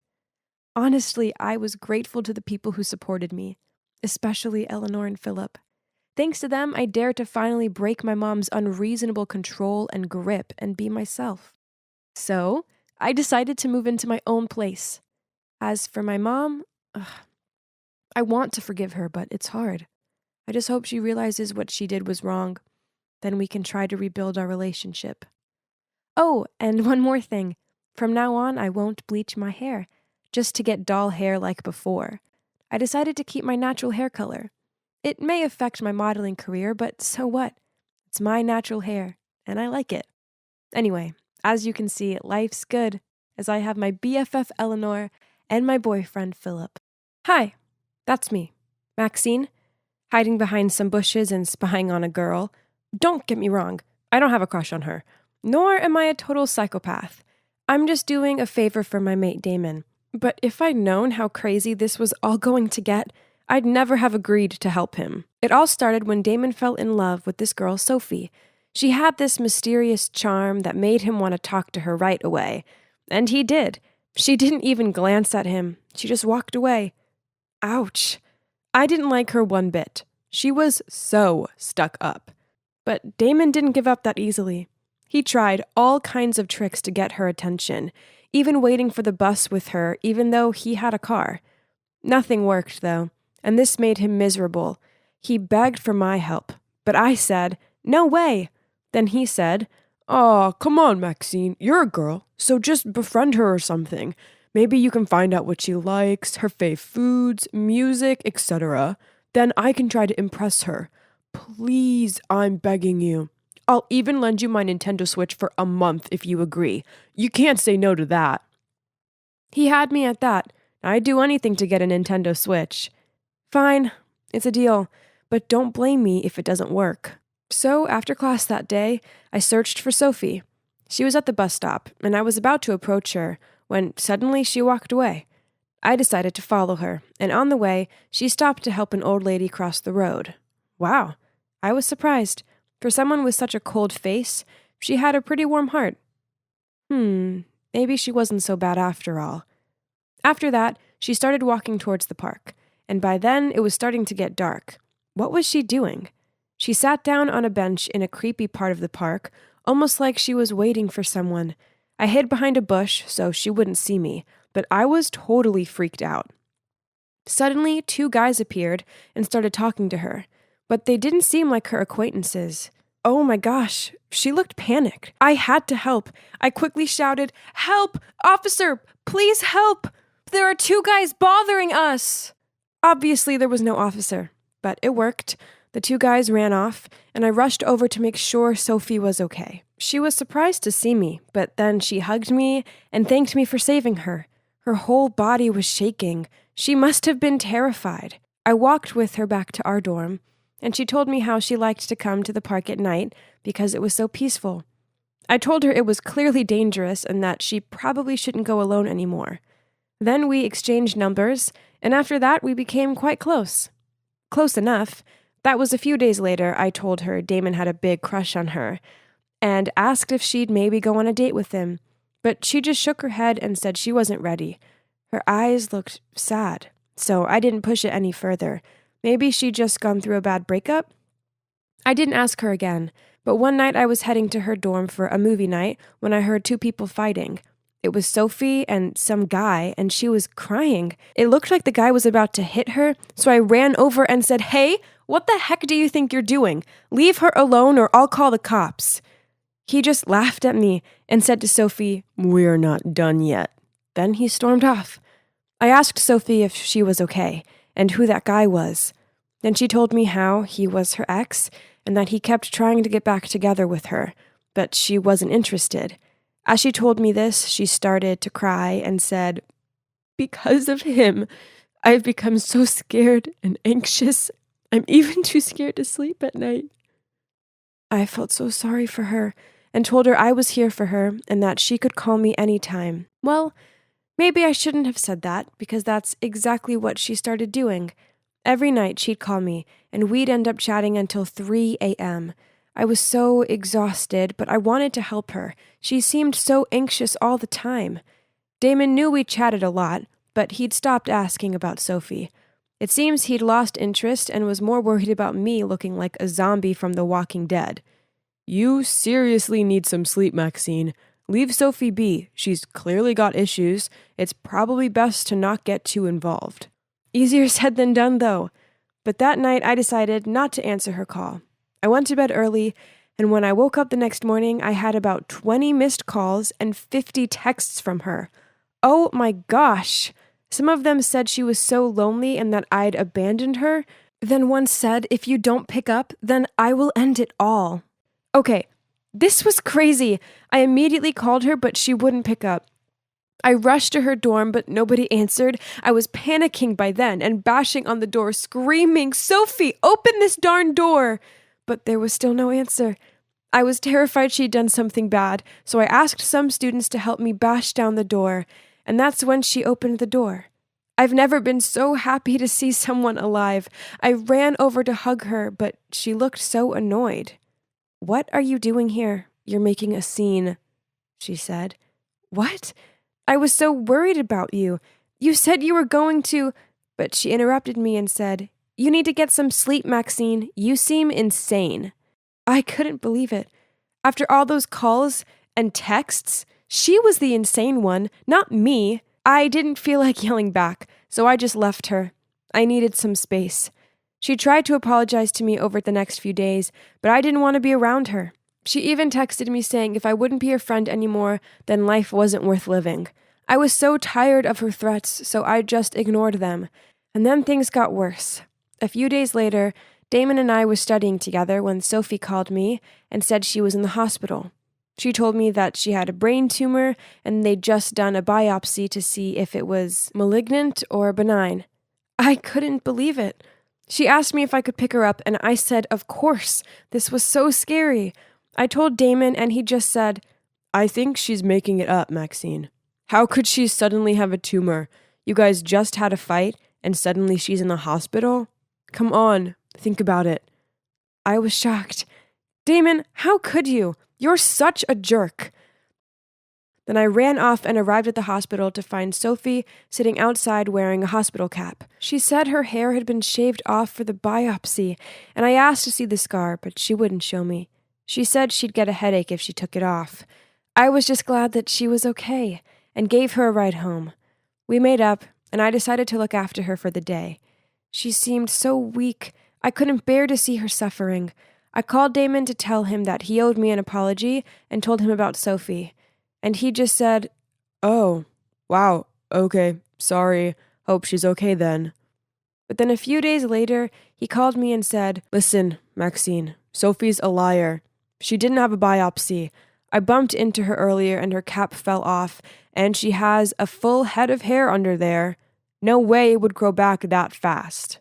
Honestly, I was grateful to the people who supported me, especially Eleanor and Philip. Thanks to them, I dared to finally break my mom's unreasonable control and grip and be myself. So, I decided to move into my own place. As for my mom, I want to forgive her, but it's hard. I just hope she realizes what she did was wrong. Then we can try to rebuild our relationship. Oh, and one more thing. From now on, I won't bleach my hair, just to get doll hair like before. I decided to keep my natural hair color. It may affect my modeling career, but so what? It's my natural hair, and I like it. Anyway, as you can see, life's good, as I have my BFF Eleanor and my boyfriend Philip. Hi, that's me, Maxine, hiding behind some bushes and spying on a girl. Don't get me wrong, I don't have a crush on her, nor am I a total psychopath. I'm just doing a favor for my mate Damon. But if I'd known how crazy this was all going to get, I'd never have agreed to help him. It all started when Damon fell in love with this girl, Sophie. She had this mysterious charm that made him want to talk to her right away. And he did. She didn't even glance at him. She just walked away. Ouch. I didn't like her one bit. She was so stuck up. But Damon didn't give up that easily. He tried all kinds of tricks to get her attention, even waiting for the bus with her, even though he had a car. Nothing worked, though, and this made him miserable. He begged for my help, but I said, "No way." Then he said, "Aw, come on, Maxine, you're a girl, so just befriend her or something. Maybe you can find out what she likes, her fave foods, music, etc. Then I can try to impress her. Please, I'm begging you. I'll even lend you my Nintendo Switch for a month if you agree. You can't say no to that." He had me at that. I'd do anything to get a Nintendo Switch. Fine, it's a deal, but don't blame me if it doesn't work. So after class that day, I searched for Sophie. She was at the bus stop, and I was about to approach her when suddenly she walked away. I decided to follow her, and on the way, she stopped to help an old lady cross the road. Wow, I was surprised. For someone with such a cold face, she had a pretty warm heart. Maybe she wasn't so bad after all. After that, she started walking towards the park, and by then it was starting to get dark. What was she doing? She sat down on a bench in a creepy part of the park, almost like she was waiting for someone. I hid behind a bush so she wouldn't see me, but I was totally freaked out. Suddenly, 2 guys appeared and started talking to her, but they didn't seem like her acquaintances. Oh my gosh, she looked panicked. I had to help. I quickly shouted, "Help! Officer, please help! There are 2 guys bothering us!" Obviously, there was no officer, but it worked. The 2 guys ran off, and I rushed over to make sure Sophie was okay. She was surprised to see me, but then she hugged me and thanked me for saving her. Her whole body was shaking. She must have been terrified. I walked with her back to our dorm, and she told me how she liked to come to the park at night because it was so peaceful. I told her it was clearly dangerous and that she probably shouldn't go alone anymore. Then we exchanged numbers, and after that we became quite close. Close enough. That was a few days later. I told her Damon had a big crush on her and asked if she'd maybe go on a date with him, but she just shook her head and said she wasn't ready. Her eyes looked sad, so I didn't push it any further. Maybe she'd just gone through a bad breakup? I didn't ask her again, but one night I was heading to her dorm for a movie night when I heard 2 people fighting. It was Sophie and some guy, and she was crying. It looked like the guy was about to hit her, so I ran over and said, "Hey, what the heck do you think you're doing? Leave her alone or I'll call the cops." He just laughed at me and said to Sophie, "We're not done yet." Then he stormed off. I asked Sophie if she was okay and who that guy was. Then she told me how he was her ex and that he kept trying to get back together with her, but she wasn't interested. As she told me this, she started to cry and said, "Because of him, I've become so scared and anxious. I'm even too scared to sleep at night." I felt so sorry for her and told her I was here for her and that she could call me anytime. Well, maybe I shouldn't have said that because that's exactly what she started doing. Every night she'd call me and we'd end up chatting until 3 a.m. I was so exhausted, but I wanted to help her. She seemed so anxious all the time. Damon knew we chatted a lot, but he'd stopped asking about Sophie. It seems he'd lost interest and was more worried about me looking like a zombie from The Walking Dead. "You seriously need some sleep, Maxine. Leave Sophie be. She's clearly got issues. It's probably best to not get too involved." Easier said than done, though. But that night I decided not to answer her call. I went to bed early, and when I woke up the next morning, I had about 20 missed calls and 50 texts from her. Oh my gosh! Some of them said she was so lonely and that I'd abandoned her. Then one said, "If you don't pick up, then I will end it all." Okay, this was crazy. I immediately called her, but she wouldn't pick up. I rushed to her dorm, but nobody answered. I was panicking by then and bashing on the door, screaming, "Sophie, open this darn door!" But there was still no answer. I was terrified she'd done something bad, so I asked some students to help me bash down the door, and that's when she opened the door. I've never been so happy to see someone alive. I ran over to hug her, but she looked so annoyed. "What are you doing here? You're making a scene," she said. "What? I was so worried about you. You said you were going to..." But she interrupted me and said, "You need to get some sleep, Maxine. You seem insane." I couldn't believe it. After all those calls and texts, she was the insane one, not me. I didn't feel like yelling back, so I just left her. I needed some space. She tried to apologize to me over the next few days, but I didn't want to be around her. She even texted me saying if I wouldn't be her friend anymore, then life wasn't worth living. I was so tired of her threats, so I just ignored them. And then things got worse. A few days later, Damon and I were studying together when Sophie called me and said she was in the hospital. She told me that she had a brain tumor and they'd just done a biopsy to see if it was malignant or benign. I couldn't believe it. She asked me if I could pick her up, and I said, of course. This was so scary. I told Damon, and he just said, "I think she's making it up, Maxine. How could she suddenly have a tumor? You guys just had a fight, and suddenly she's in the hospital? Come on, think about it." I was shocked. "Damon, how could you? You're such a jerk." Then I ran off and arrived at the hospital to find Sophie sitting outside wearing a hospital cap. She said her hair had been shaved off for the biopsy, and I asked to see the scar, but she wouldn't show me. She said she'd get a headache if she took it off. I was just glad that she was okay and gave her a ride home. We made up, and I decided to look after her for the day. She seemed so weak. I couldn't bear to see her suffering. I called Damon to tell him that he owed me an apology and told him about Sophie. And he just said, "Oh, wow, okay, sorry. Hope she's okay then." But then a few days later, he called me and said, "Listen, Maxine, Sophie's a liar. She didn't have a biopsy. I bumped into her earlier and her cap fell off, and she has a full head of hair under there. No way it would grow back that fast."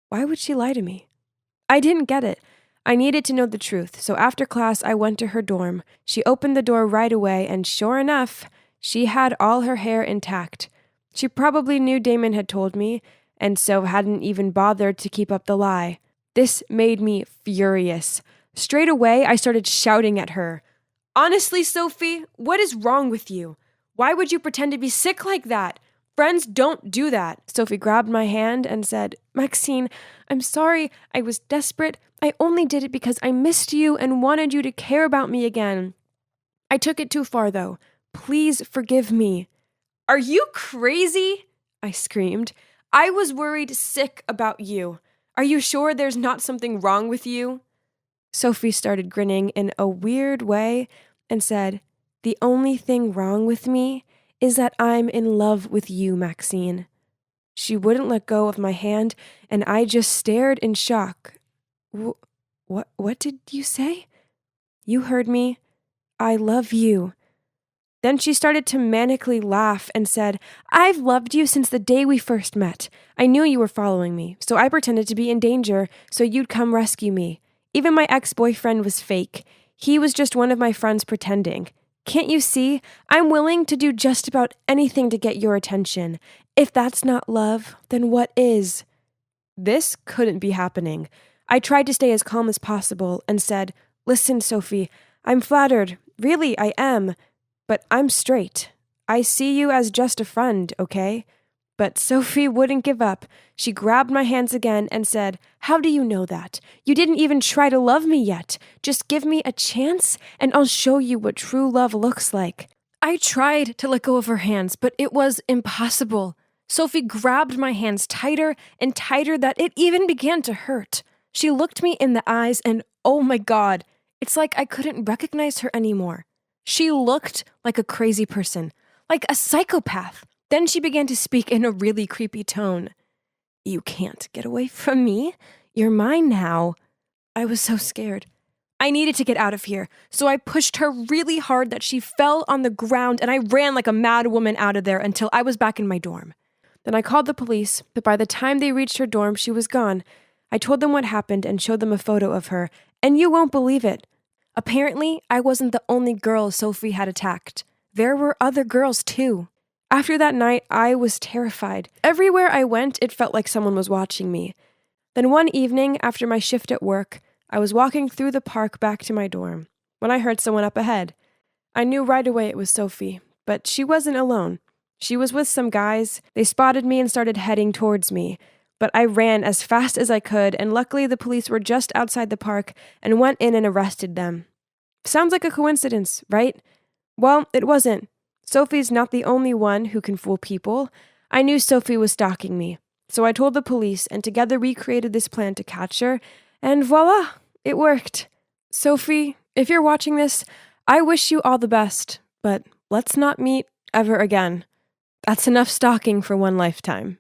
Why would she lie to me? I didn't get it. I needed to know the truth, so after class I went to her dorm. She opened the door right away, and sure enough, she had all her hair intact. She probably knew Damon had told me, and so hadn't even bothered to keep up the lie. This made me furious. Straight away, I started shouting at her. "Honestly, Sophie, what is wrong with you? Why would you pretend to be sick like that? Friends don't do that." Sophie grabbed my hand and said, "Maxine, I'm sorry. I was desperate. I only did it because I missed you and wanted you to care about me again. I took it too far, though. Please forgive me." "Are you crazy?" I screamed. "I was worried sick about you. Are you sure there's not something wrong with you?" Sophie started grinning in a weird way and said, "The only thing wrong with me is that I'm in love with you, Maxine." She wouldn't let go of my hand, and I just stared in shock. What did you say?" "You heard me. I love you." Then she started to manically laugh and said, "I've loved you since the day we first met. I knew you were following me, so I pretended to be in danger so you'd come rescue me. Even my ex-boyfriend was fake. He was just one of my friends pretending. Can't you see? I'm willing to do just about anything to get your attention. If that's not love, then what is?" This couldn't be happening. I tried to stay as calm as possible and said, "Listen, Sophie, I'm flattered. Really, I am. But I'm straight. I see you as just a friend, okay?" But Sophie wouldn't give up. She grabbed my hands again and said, "How do you know that? You didn't even try to love me yet. Just give me a chance, and I'll show you what true love looks like." I tried to let go of her hands, but it was impossible. Sophie grabbed my hands tighter and tighter that it even began to hurt. She looked me in the eyes and, oh my God, it's like I couldn't recognize her anymore. She looked like a crazy person, like a psychopath. Then she began to speak in a really creepy tone. "You can't get away from me. You're mine now." I was so scared. I needed to get out of here, so I pushed her really hard that she fell on the ground, and I ran like a mad woman out of there until I was back in my dorm. Then I called the police, but by the time they reached her dorm, she was gone. I told them what happened and showed them a photo of her, and you won't believe it. Apparently, I wasn't the only girl Sophie had attacked. There were other girls, too. After that night, I was terrified. Everywhere I went, it felt like someone was watching me. Then one evening, after my shift at work, I was walking through the park back to my dorm when I heard someone up ahead. I knew right away it was Sophie, but she wasn't alone. She was with some guys. They spotted me and started heading towards me, but I ran as fast as I could, and luckily the police were just outside the park and went in and arrested them. Sounds like a coincidence, right? Well, it wasn't. Sophie's not the only one who can fool people. I knew Sophie was stalking me, so I told the police, and together we created this plan to catch her, and voila, it worked. Sophie, if you're watching this, I wish you all the best, but let's not meet ever again. That's enough stalking for one lifetime.